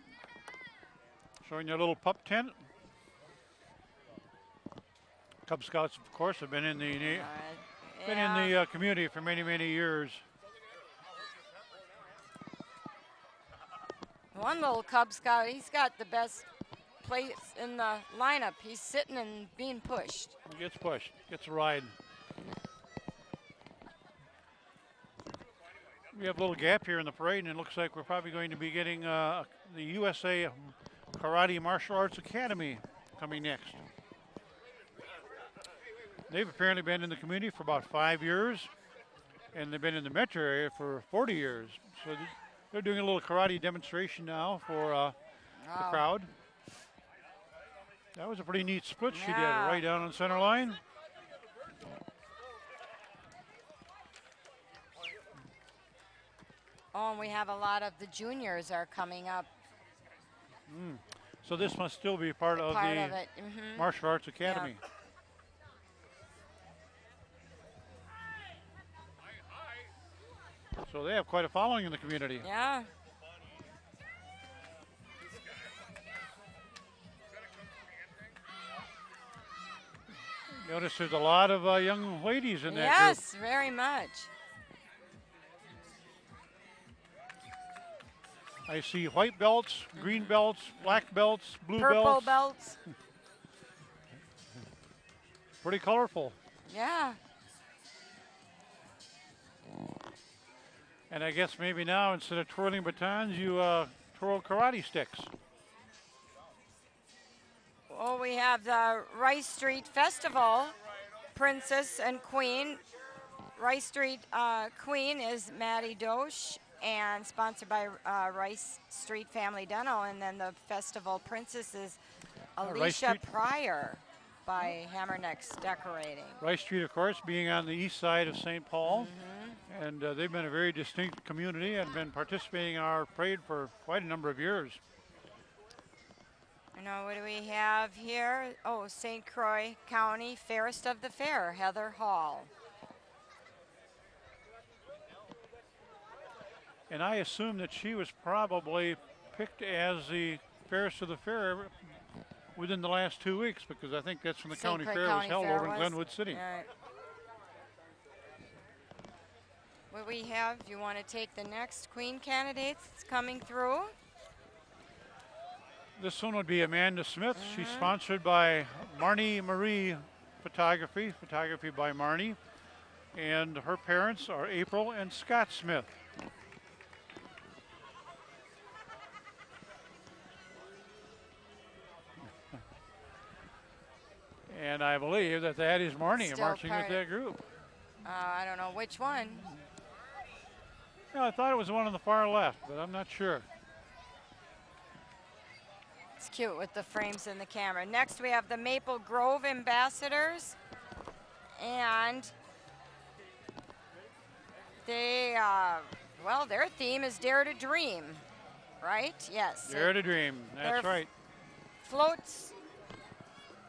showing their little pup tent. Cub Scouts, of course, have been in the community for many, many years.
One little Cub Scout, he's got the best place in the lineup. He's sitting and being pushed.
He gets pushed, gets a ride. We have a little gap here in the parade, and it looks like we're probably going to be getting the USA Karate Martial Arts Academy coming next. They've apparently been in the community for about 5 years, and they've been in the metro area for 40 years. So they're doing a little karate demonstration now for the crowd. That was a pretty neat split she did,
Yeah.
right down on the center line.
Oh, and we have a lot of the juniors are coming up.
So this must still be part of
Part
the
of it.
Martial Arts Academy. So they have quite a following in the community.
Yeah.
Notice there's a lot of young ladies in that group.
Yes, very much.
I see white belts, green belts, black belts, blue
Purple
belts.
belts.
Pretty colorful.
Yeah.
And I guess maybe now instead of twirling batons, you twirl karate sticks.
Oh, we have the Rice Street Festival, Princess and Queen. Rice Street Queen is Maddie Dosh, and sponsored by Rice Street Family Dental. And then the festival Princess is
Rice
Alicia
Street.
Pryor by Hammernecks Decorating.
Rice Street, of course, being on the east side of St. Paul. And they've been a very distinct community and been participating in our parade for quite a number of years.
I know, what do we have here? Oh, St. Croix County Fairest of the Fair, Heather Hall.
And I assume that she was probably picked as the fairest of the fair within the last 2 weeks, because I think that's when the
St.
county
Croix
fair
County
was held
Fair
over in
was?
Glenwood City.
All right. What we have, you want to take the next Queen candidates that's coming through?
This one would be Amanda Smith. She's sponsored by Marnie Marie Photography by Marnie. And her parents are April and Scott Smith. And I believe that is Marnie
Still
marching with
part-
that group.
I don't know which one.
Yeah, I thought it was the one on the far left, but I'm not sure.
It's cute with the frames in the camera. Next we have the Maple Grove Ambassadors. And they, well, their theme is Dare to Dream, right? Yes.
Dare to Dream, that's
They're
right.
Floats,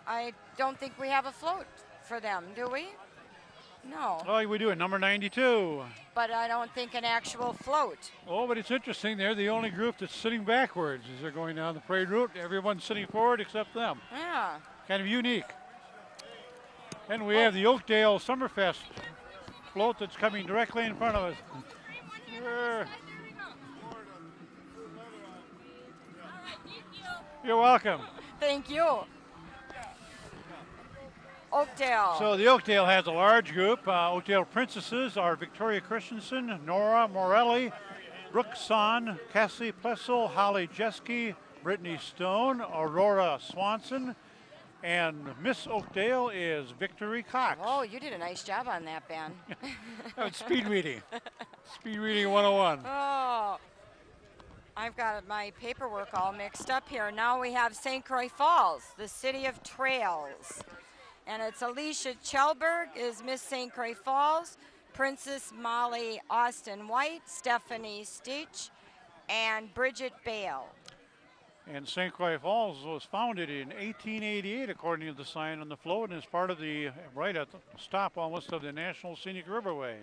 I don't think we have a float for them, do we? No,
Oh, we do it, number 92.
but I don't think an actual float.
Oh, but it's interesting. They're the only group that's sitting backwards as they're going down the parade route. Everyone's sitting forward except them.
Yeah.
Kind of unique. And we have the Oakdale Summerfest float that's coming directly in front of us. There. You're welcome.
Thank you. Oakdale.
So the Oakdale has a large group. Oakdale Princesses are Victoria Christensen, Nora Morelli, Brooke Son, Cassie Plessel, Holly Jeske, Brittany Stone, Aurora Swanson, and Miss Oakdale is Victory Cox.
Oh, you did a nice job on that, Ben.
That's speed reading. Speed reading 101.
Oh, I've got my paperwork all mixed up here. Now we have St. Croix Falls, the city of trails. And it's Alicia Chelberg is Miss St. Croix Falls, Princess Molly Austin White, Stephanie Stitch, and Bridget Bale.
And St. Croix Falls was founded in 1888, according to the sign on the float, and is part of the, right at the stop almost of the National Scenic Riverway.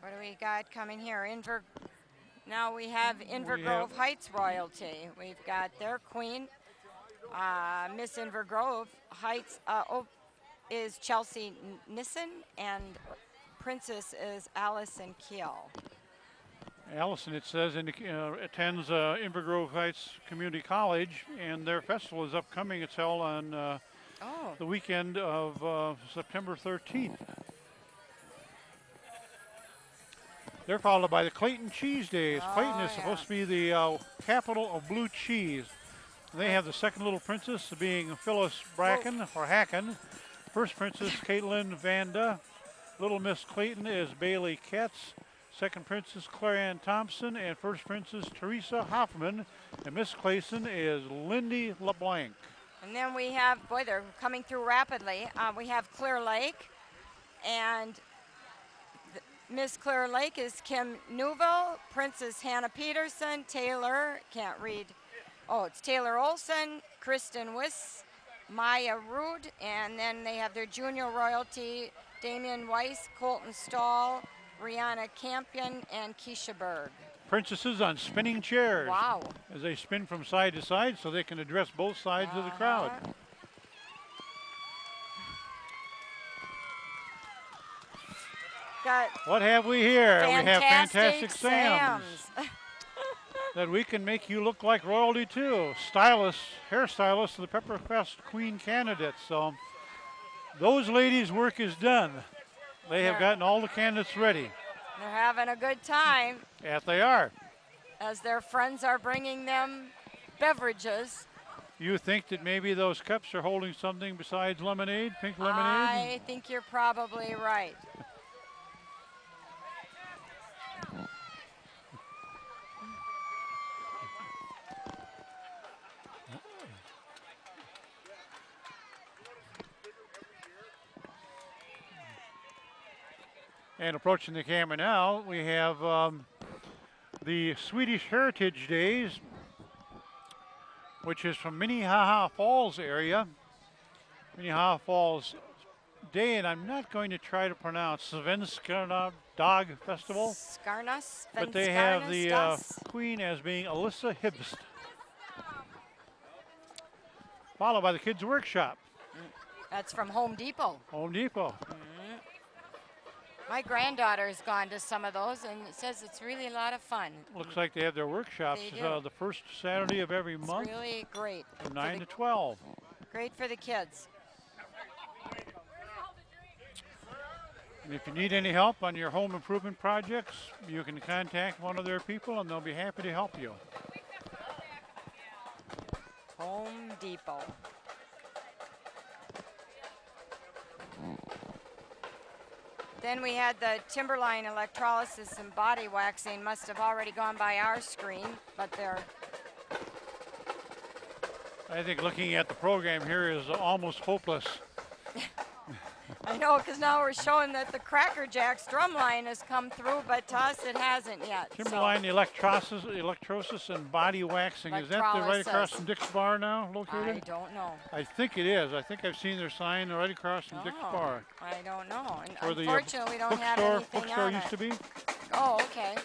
What do we got coming here? Now we have Invergrove Heights royalty. We've got their queen, Miss Invergrove Heights is Chelsea Nissen, and princess is Allison Keel.
Allison, it says, attends Invergrove Heights Community College, and their festival is upcoming. It's held on the weekend of September 13th. They're followed by the Clayton Cheese Days. Clayton is supposed to be the capital of blue cheese. They have the second little princess being Phyllis Bracken or Hacken. First princess, Caitlin Vanda. Little Miss Clayton is Bailey Katz. Second princess, Claire Ann Thompson. And first princess, Teresa Hoffman. And Miss Clayton is Lindy LeBlanc.
And then we have, boy, they're coming through rapidly. We have Clear Lake, and Miss Clear Lake is Kim Newville, Princess Hannah Peterson, Taylor, can't read, it's Taylor Olson, Kristen Wiss, Maya Rude, and then they have their junior royalty, Damian Weiss, Colton Stahl, Rihanna Campion, and Keisha Berg.
Princesses on spinning chairs.
Wow.
As they spin from side to side so they can address both sides of the crowd. What have we here? We have Fantastic Sam's. That we can make you look like royalty too. Stylists, hairstylists of the Pepperfest Queen candidates. So those ladies' work is done. They have gotten all the candidates ready.
They're having a good time.
Yes, they are.
As their friends are bringing them beverages.
You think that maybe those cups are holding something besides lemonade, pink lemonade?
I think you're probably right.
And approaching the camera now, we have the Swedish Heritage Days, which is from Minnehaha Falls area. Minnehaha Falls Day, and I'm not going to try to pronounce Svenska Dog Festival.
Skarnas?
But they have the queen as being Alyssa Hibbst. Followed by the Kids Workshop.
That's from Home Depot.
Home Depot.
My granddaughter has gone to some of those and says it's really a lot of fun.
Looks like they have their workshops the first Saturday of every month.
It's really great.
From 9 to 12.
Great for the kids.
And if you need any help on your home improvement projects, you can contact one of their people and they'll be happy to help you.
Home Depot. Then we had the Timberline electrolysis and body waxing. Must have already gone by our screen, but they're...
I think looking at the program here is almost hopeless.
I know, because now we're showing that the Cracker Jacks drumline has come through, but to us it hasn't yet.
Timberline electrolysis and body waxing. Is that the right across from Dick's Bar now located?
I don't know.
I think it is. I think I've seen their sign right across from Dick's Bar.
I don't know. And
where
unfortunately, we don't
the
have anything
bookstore
on
used to be.
Oh, okay.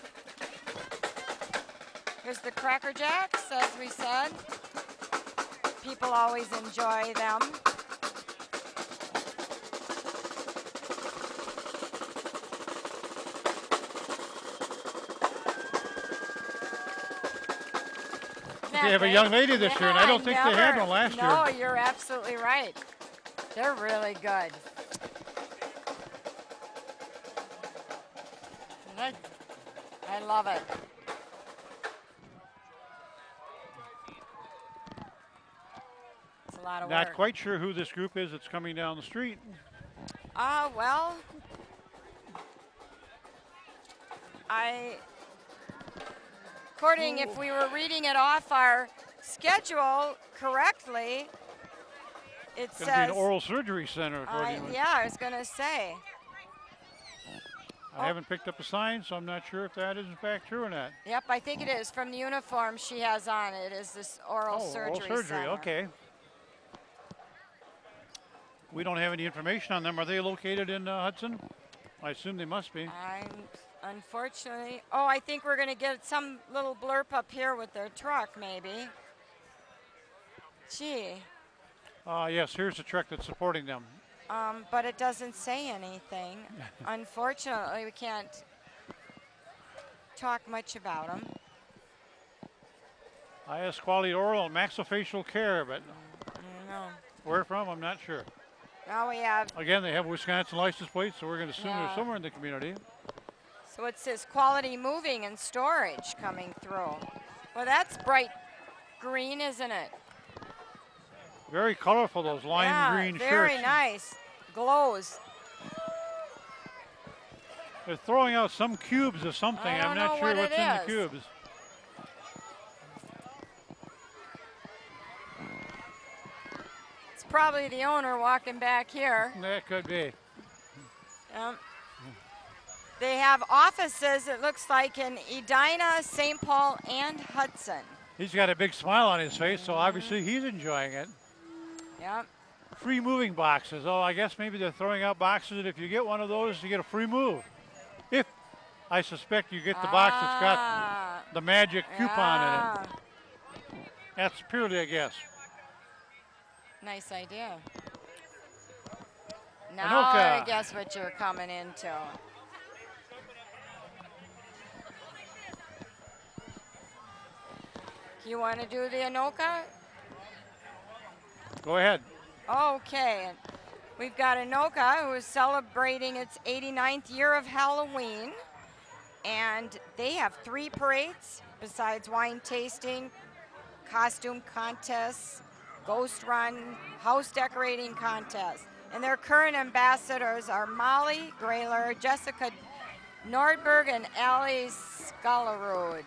Here's the Cracker Jacks, as we said. People always enjoy them.
they have a young lady this year, and I don't think they had one last year.
No, you're absolutely right. They're really good. I love it. It's a lot of
Not
work.
quite sure who this group is that's coming down the street.
Well, according, if we were reading it off our schedule correctly, it
It's going to be
says.
an oral surgery center, according to
Yeah, I was going to say.
I haven't picked up a sign, so I'm not sure if that is in fact true or not.
Yep, I think it is. From the uniform she has on, it is this oral surgery
oral surgery,
center.
okay. We don't have any information on them. Are they located in Hudson? I assume they must be.
Unfortunately, I think we're going to get some little blurb up here with their truck, maybe. Gee,
Yes, here's the truck that's supporting them.
but it doesn't say anything. Unfortunately, we can't talk much about them.
IS Quality Oral and Maxillofacial Care, but
No.
where from, I'm not sure.
Now we have,
Again, they have Wisconsin license plates, so we're going to assume
Yeah.
they're somewhere in the community.
so it says quality moving and storage coming through. Well, that's bright green, isn't it?
Very colorful, those lime green
very
shirts.
nice. Glows.
They're throwing out some cubes of something.
I
I'm
don't
not
know
sure
what
what's
it
in the
is.
cubes.
It's probably the owner walking back here.
That could be.
Yep. They have offices, it looks like, in Edina, St. Paul, and Hudson.
He's got a big smile on his face, so obviously he's enjoying it.
Yep.
Free moving boxes. Oh, I guess maybe they're throwing out boxes that if you get one of those, you get a free move. If I suspect you get the box that's got the magic coupon in it. That's purely a guess.
Nice idea. Now I
Anoka.
guess what you're coming into. You want to do the Anoka?
Go ahead.
Okay. We've got Anoka, who is celebrating its 89th year of Halloween. And they have 3 parades besides wine tasting, costume contests, ghost run, house decorating contest. And their current ambassadors are Molly Grayler, Jessica Nordberg, and Allie Skullerud.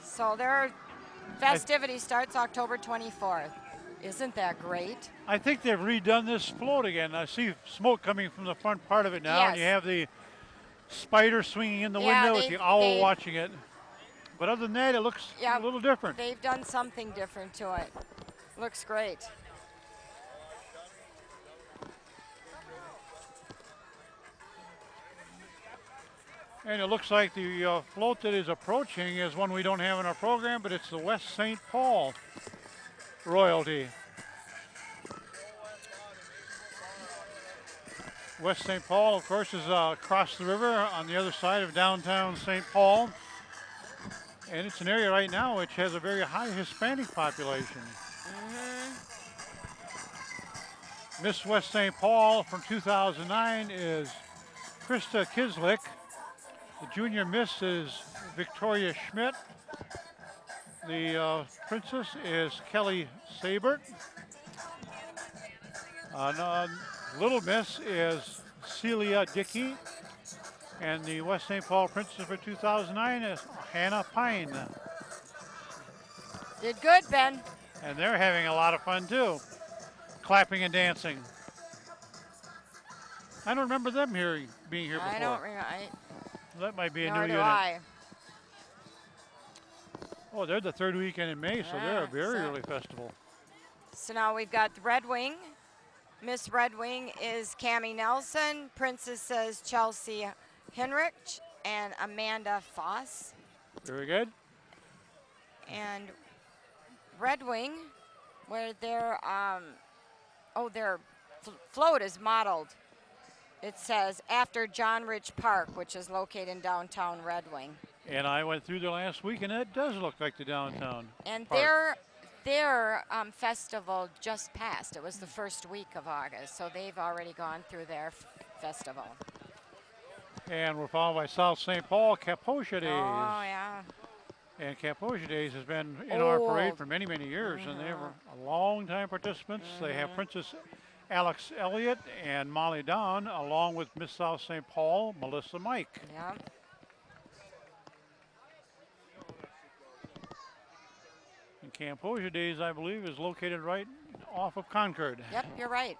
So their festivity starts October 24th. Isn't that great?
I think they've redone this float again. I see smoke coming from the front part of it now, and you
Yes.
have the spider swinging in the
Yeah,
window with
they-
the owl
they-
watching it. But other than that, it looks
Yeah.
a little different.
They've done something different to it. Looks great.
And it looks like the float that is approaching is one we don't have in our program, but it's the West St. Paul royalty. West St. Paul, of course, is across the river on the other side of downtown St. Paul. And it's an area right now which has a very high Hispanic population. Miss West St. Paul from 2009 is Krista Kislik. The junior miss is Victoria Schmidt. The princess is Kelly Sabert. Little miss is Celia Dickey. And the West St. Paul princess for 2009 is Hannah Pine.
Did good, Ben.
And they're having a lot of fun too, clapping and dancing. I don't remember them being here before.
I don't remember.
That might be a
Nor
new
do
unit.
I.
Oh, they're the 3rd weekend in May, so they're a very
so-
early festival.
So now we've got the Red Wing. Miss Red Wing is Cammie Nelson. Princess says Chelsea Henrich and Amanda Foss.
Very good.
And Red Wing, where their their float is modeled. It says after John Rich Park, which is located in downtown Red Wing.
And I went through there last week, and it does look like the downtown.
And
part.
their festival just passed. It was the first week of August, so they've already gone through their festival.
And we're followed by South St. Paul Kaposia Days.
Oh, yeah.
And Kaposia Days has been in our parade
Old.
for many, many years, and they were a long-time participants. They have Princess Alex Elliott and Molly Dawn, along with Miss South St. Paul, Melissa Mike.
Yeah.
And Kaposia Days, I believe, is located right off of Concord.
Yep, you're right.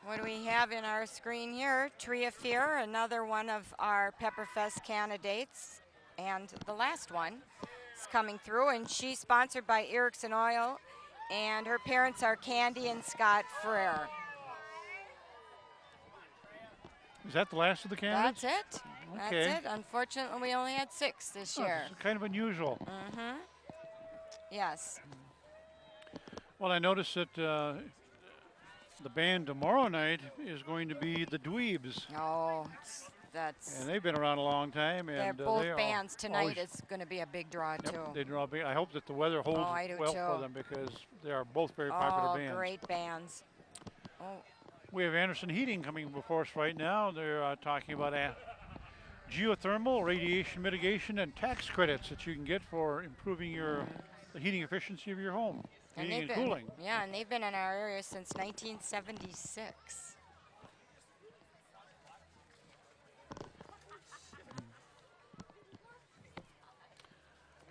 What do we have in our screen here? Tree of Fear, another one of our Pepperfest candidates. And the last one is coming through, and she's sponsored by Erickson Oil, and her parents are Candy and Scott Frere.
Is that the last of the candidates?
That's it.
Okay.
That's it. Unfortunately, we only had 6 this year.
It's kind of unusual.
Mm-hmm. Yes.
Well, I noticed that the band tomorrow night is going to be the Dweebs,
Oh, that's.
and they've been around a long time.
They're
And
both
they are
bands tonight.
always-
It's going to be a big draw
Yep,
too.
they draw big. I hope that the weather holds
I do
well for
too.
them because they are both very popular
Oh,
bands.
great bands. Oh,
We have Anderson Heating coming before us right now. They're talking about geothermal, radiation mitigation, and tax credits that you can get for improving the heating efficiency of your home, heating and
they've
cooling.
been, yeah, and they've been in our area since 1976.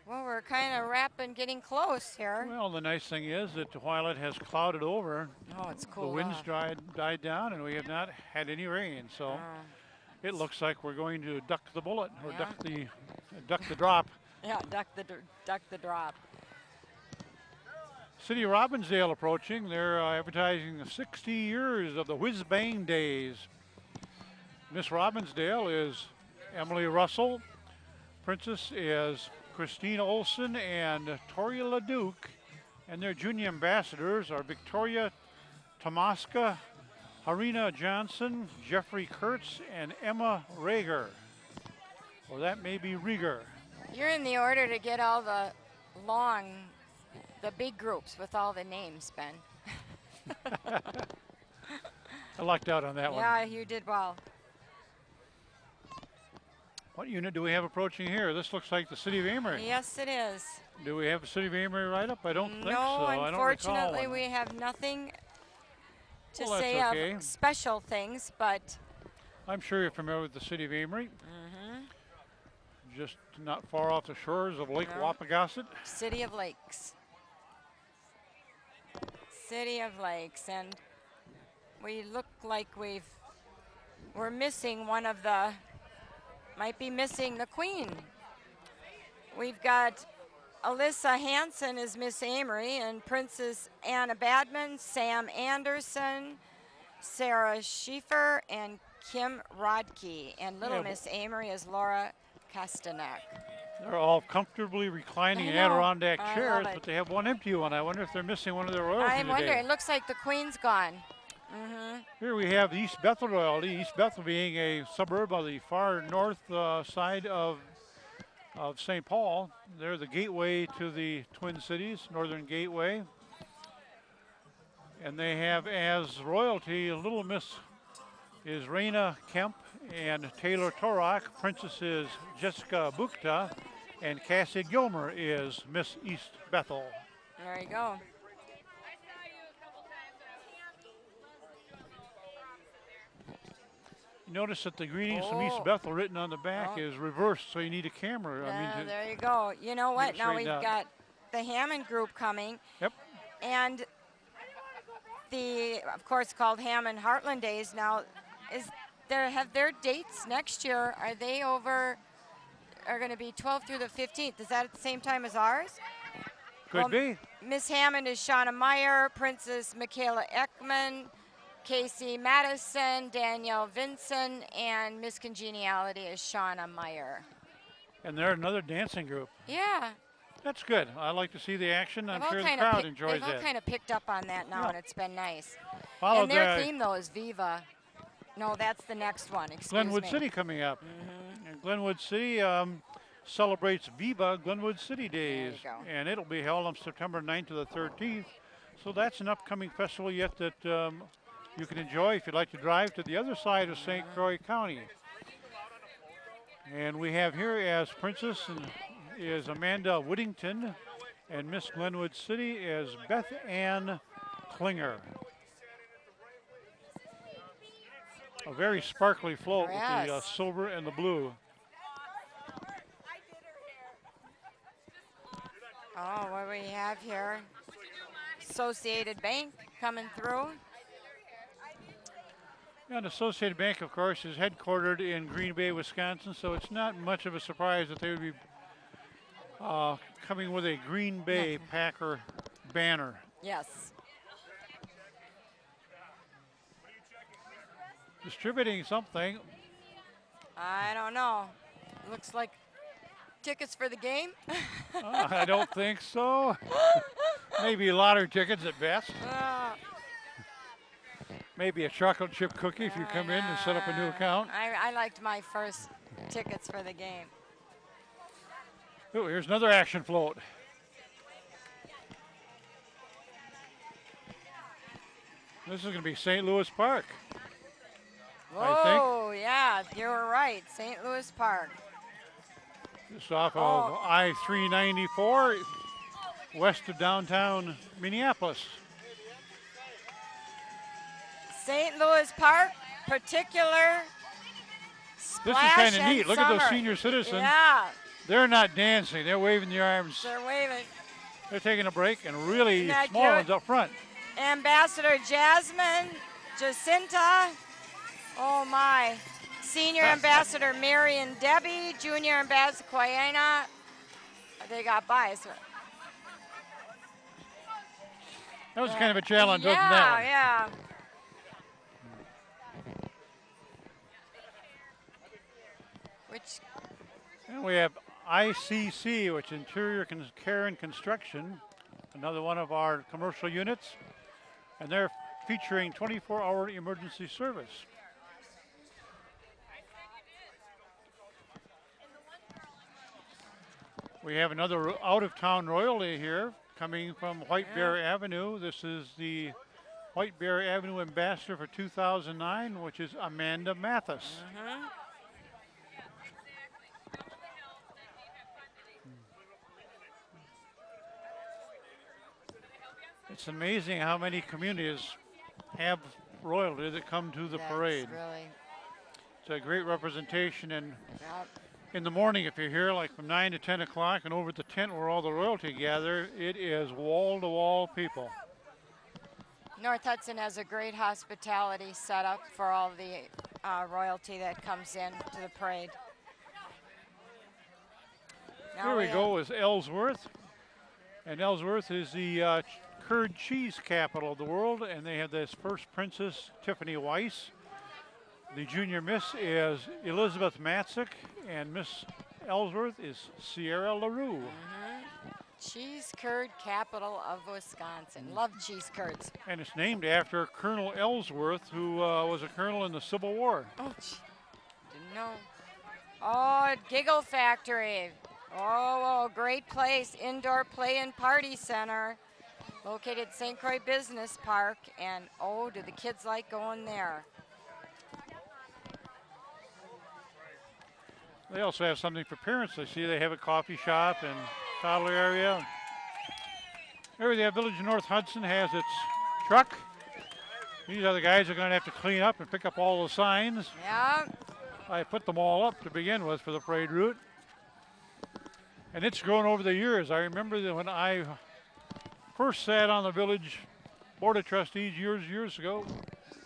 Well, we're kind of getting close here.
Well, the nice thing is that while it has clouded over,
Oh, it's
the
cool.
winds died down, and we have not had any rain. So it looks like we're going to duck the bullet or
Yeah.
duck the drop.
Yeah, duck the drop.
City of Robbinsdale approaching. They're advertising the 60 years of the Whiz Bang Days. Miss Robbinsdale is Emily Russell. Princess is Christine Olson and Tori LaDuke. And their junior ambassadors are Victoria Tomaska, Harina Johnson, Jeffrey Kurtz, and Emma Rager. Or that may be Rieger.
You're in the order to get all the big groups with all the names, Ben.
I lucked out on that one.
Yeah, you did well.
What unit do we have approaching here? This looks like the City of Amory.
Yes, it is.
Do we have a City of Amory write-up? I don't think so.
No,
I don't
unfortunately,
recall one.
we have nothing to
Well, that's
say
okay.
of special things, but
I'm sure you're familiar with the City of Amory. Just not far off the shores of Lake
No.
Wapagasset.
City of Lakes. City of Lakes, and we look like we're missing one of the, might be missing the Queen. We've got Alyssa Hansen as Miss Amory, and Princess Anna Badman, Sam Anderson, Sarah Schiefer, and Kim Rodkey. And Little
Yeah,
Miss Amory is Laura Kastanek.
They're all comfortably reclining
I
in
know.
Adirondack
I love
chairs,
it.
but they have one empty one. I wonder if they're missing one of their royalty
I'm wondering,
today.
it looks like the Queen's gone.
Here we have the East Bethel royalty. East Bethel being a suburb of the far north side of St. Paul. They're the gateway to the Twin Cities, Northern Gateway. And they have as royalty, Little Miss is Raina Kemp and Taylor Torak. Princess is Jessica Bukta, and Cassie Gilmer is Miss East Bethel.
There you go.
You notice that the greetings from East
Oh.
Bethel written on the back
Oh.
is reversed, so you need a camera.
There you go. You know what?
it
Now we've
straightened out.
got the Hammond group coming,
Yep.
and the, of course, called Hammond Heartland Days. Now, have their dates next year? Are they are going to be 12th through the 15th? Is that at the same time as ours?
Could
Well,
be.
Miss Hammond is Shauna Meyer, Princess Michaela Ekman, Casey Madison, Danielle Vinson, and Miss Congeniality is Shauna Meyer.
And they're another dancing group.
Yeah,
That's good. I like to see the action. I'm
they've all
sure the
kind
crowd
of
enjoys
they've all
that.
kind of picked up on that now,
Yeah.
and it's been nice.
Followed
And their
by
theme though is Viva. No, that's the next one. Excuse
Glenwood
me.
City coming up. Glenwood City celebrates Viva Glenwood City Days,
go.
and it'll be held on September 9th to the 13th. So that's an upcoming festival yet that you can enjoy if you'd like to drive to the other side of St. Croix County. And we have here as princess is Amanda Whittington, and Miss Glenwood City is Beth Ann Klinger. A very sparkly float with the
Yes.
silver and the blue.
Oh, what do we have here? Associated Bank coming through.
And Associated Bank, of course, is headquartered in Green Bay, Wisconsin, so it's not much of a surprise that they would be coming with a Green Bay Packer banner.
Yes.
Distributing something.
I don't know. Looks like tickets for the game.
I don't think so. Maybe lottery tickets at best. Maybe a chocolate chip cookie if you come in and set up a new account.
I liked my first tickets for the game.
Oh, here's another action float. This is going to be St. Louis Park.
Oh, yeah, you were right. St. Louis Park.
Just off of I-394, west of downtown Minneapolis.
St. Louis Park, particular
This is
splash
kind of
and
neat. Look at those
summer.
senior citizens.
Yeah,
They're not dancing. They're waving their arms.
they're waving.
They're taking a break, and really
Isn't that
small
cute?
ones up front.
Ambassador Jasmine, Jacinta, oh my. Senior Ambassador Mary and Debbie, Junior Ambassador Quayana. They got by. So.
That was kind of a challenge, wasn't that one?
Yeah. Which,
And we have ICC, which Interior Care and Construction, another one of our commercial units, and they're featuring 24-hour emergency service. We have another out-of-town royalty here coming from White Bear Avenue. This is the White Bear Avenue Ambassador for 2009, which is Amanda Mathis. It's amazing how many communities have royalty that come to the
that's
parade.
really,
It's a great representation, and
yep.
in the morning, if you're here, like from 9 to 10 o'clock, and over at the tent where all the royalty gather, it is wall-to-wall people.
North Hudson has a great hospitality set up for all the royalty that comes in to the parade. Now
Here we
have-
go is Ellsworth, and Ellsworth is the curd cheese capital of the world, and they have this first princess, Tiffany Weiss. The junior miss is Elizabeth Matzik, and Miss Ellsworth is Sierra LaRue.
Cheese curd capital of Wisconsin. Love cheese curds.
And it's named after Colonel Ellsworth, who was a colonel in the Civil War.
Oh, didn't know. Oh, Giggle Factory. Oh, great place. Indoor play and party center. Located at St. Croix Business Park. And oh, do the kids like going there?
They also have something for parents. I see they have a coffee shop and toddler area. Here the Village of North Hudson has its truck. These are the guys that are going to have to clean up and pick up all the signs.
Yeah.
I put them all up to begin with for the parade route. And it's grown over the years. I remember that when I first sat on the village board of trustees years ago,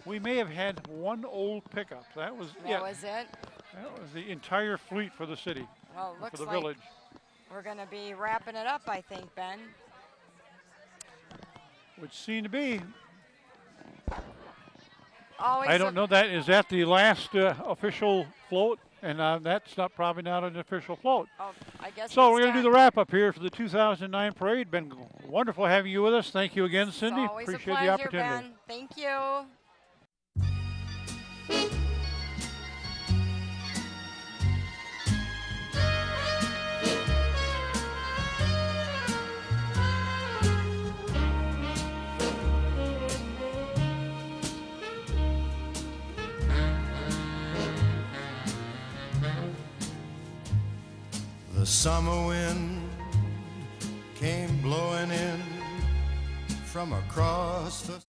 we may have had one old pickup. That was
That
it.
was it.
That was the entire fleet for the city,
Well,
for
looks
the
like
village.
we're going to be wrapping it up, I think, Ben.
Would seem to be.
Always
I don't know that. Is that the last official float? And that's not probably not an official float.
Oh, I guess
So
it's
we're going to do
done.
the wrap up here for the 2009 parade. Been wonderful having you with us. Thank you again,
It's
Cindy.
always
Appreciate
a pleasure,
the opportunity.
Ben. Thank you.
The summer wind came blowing in from across the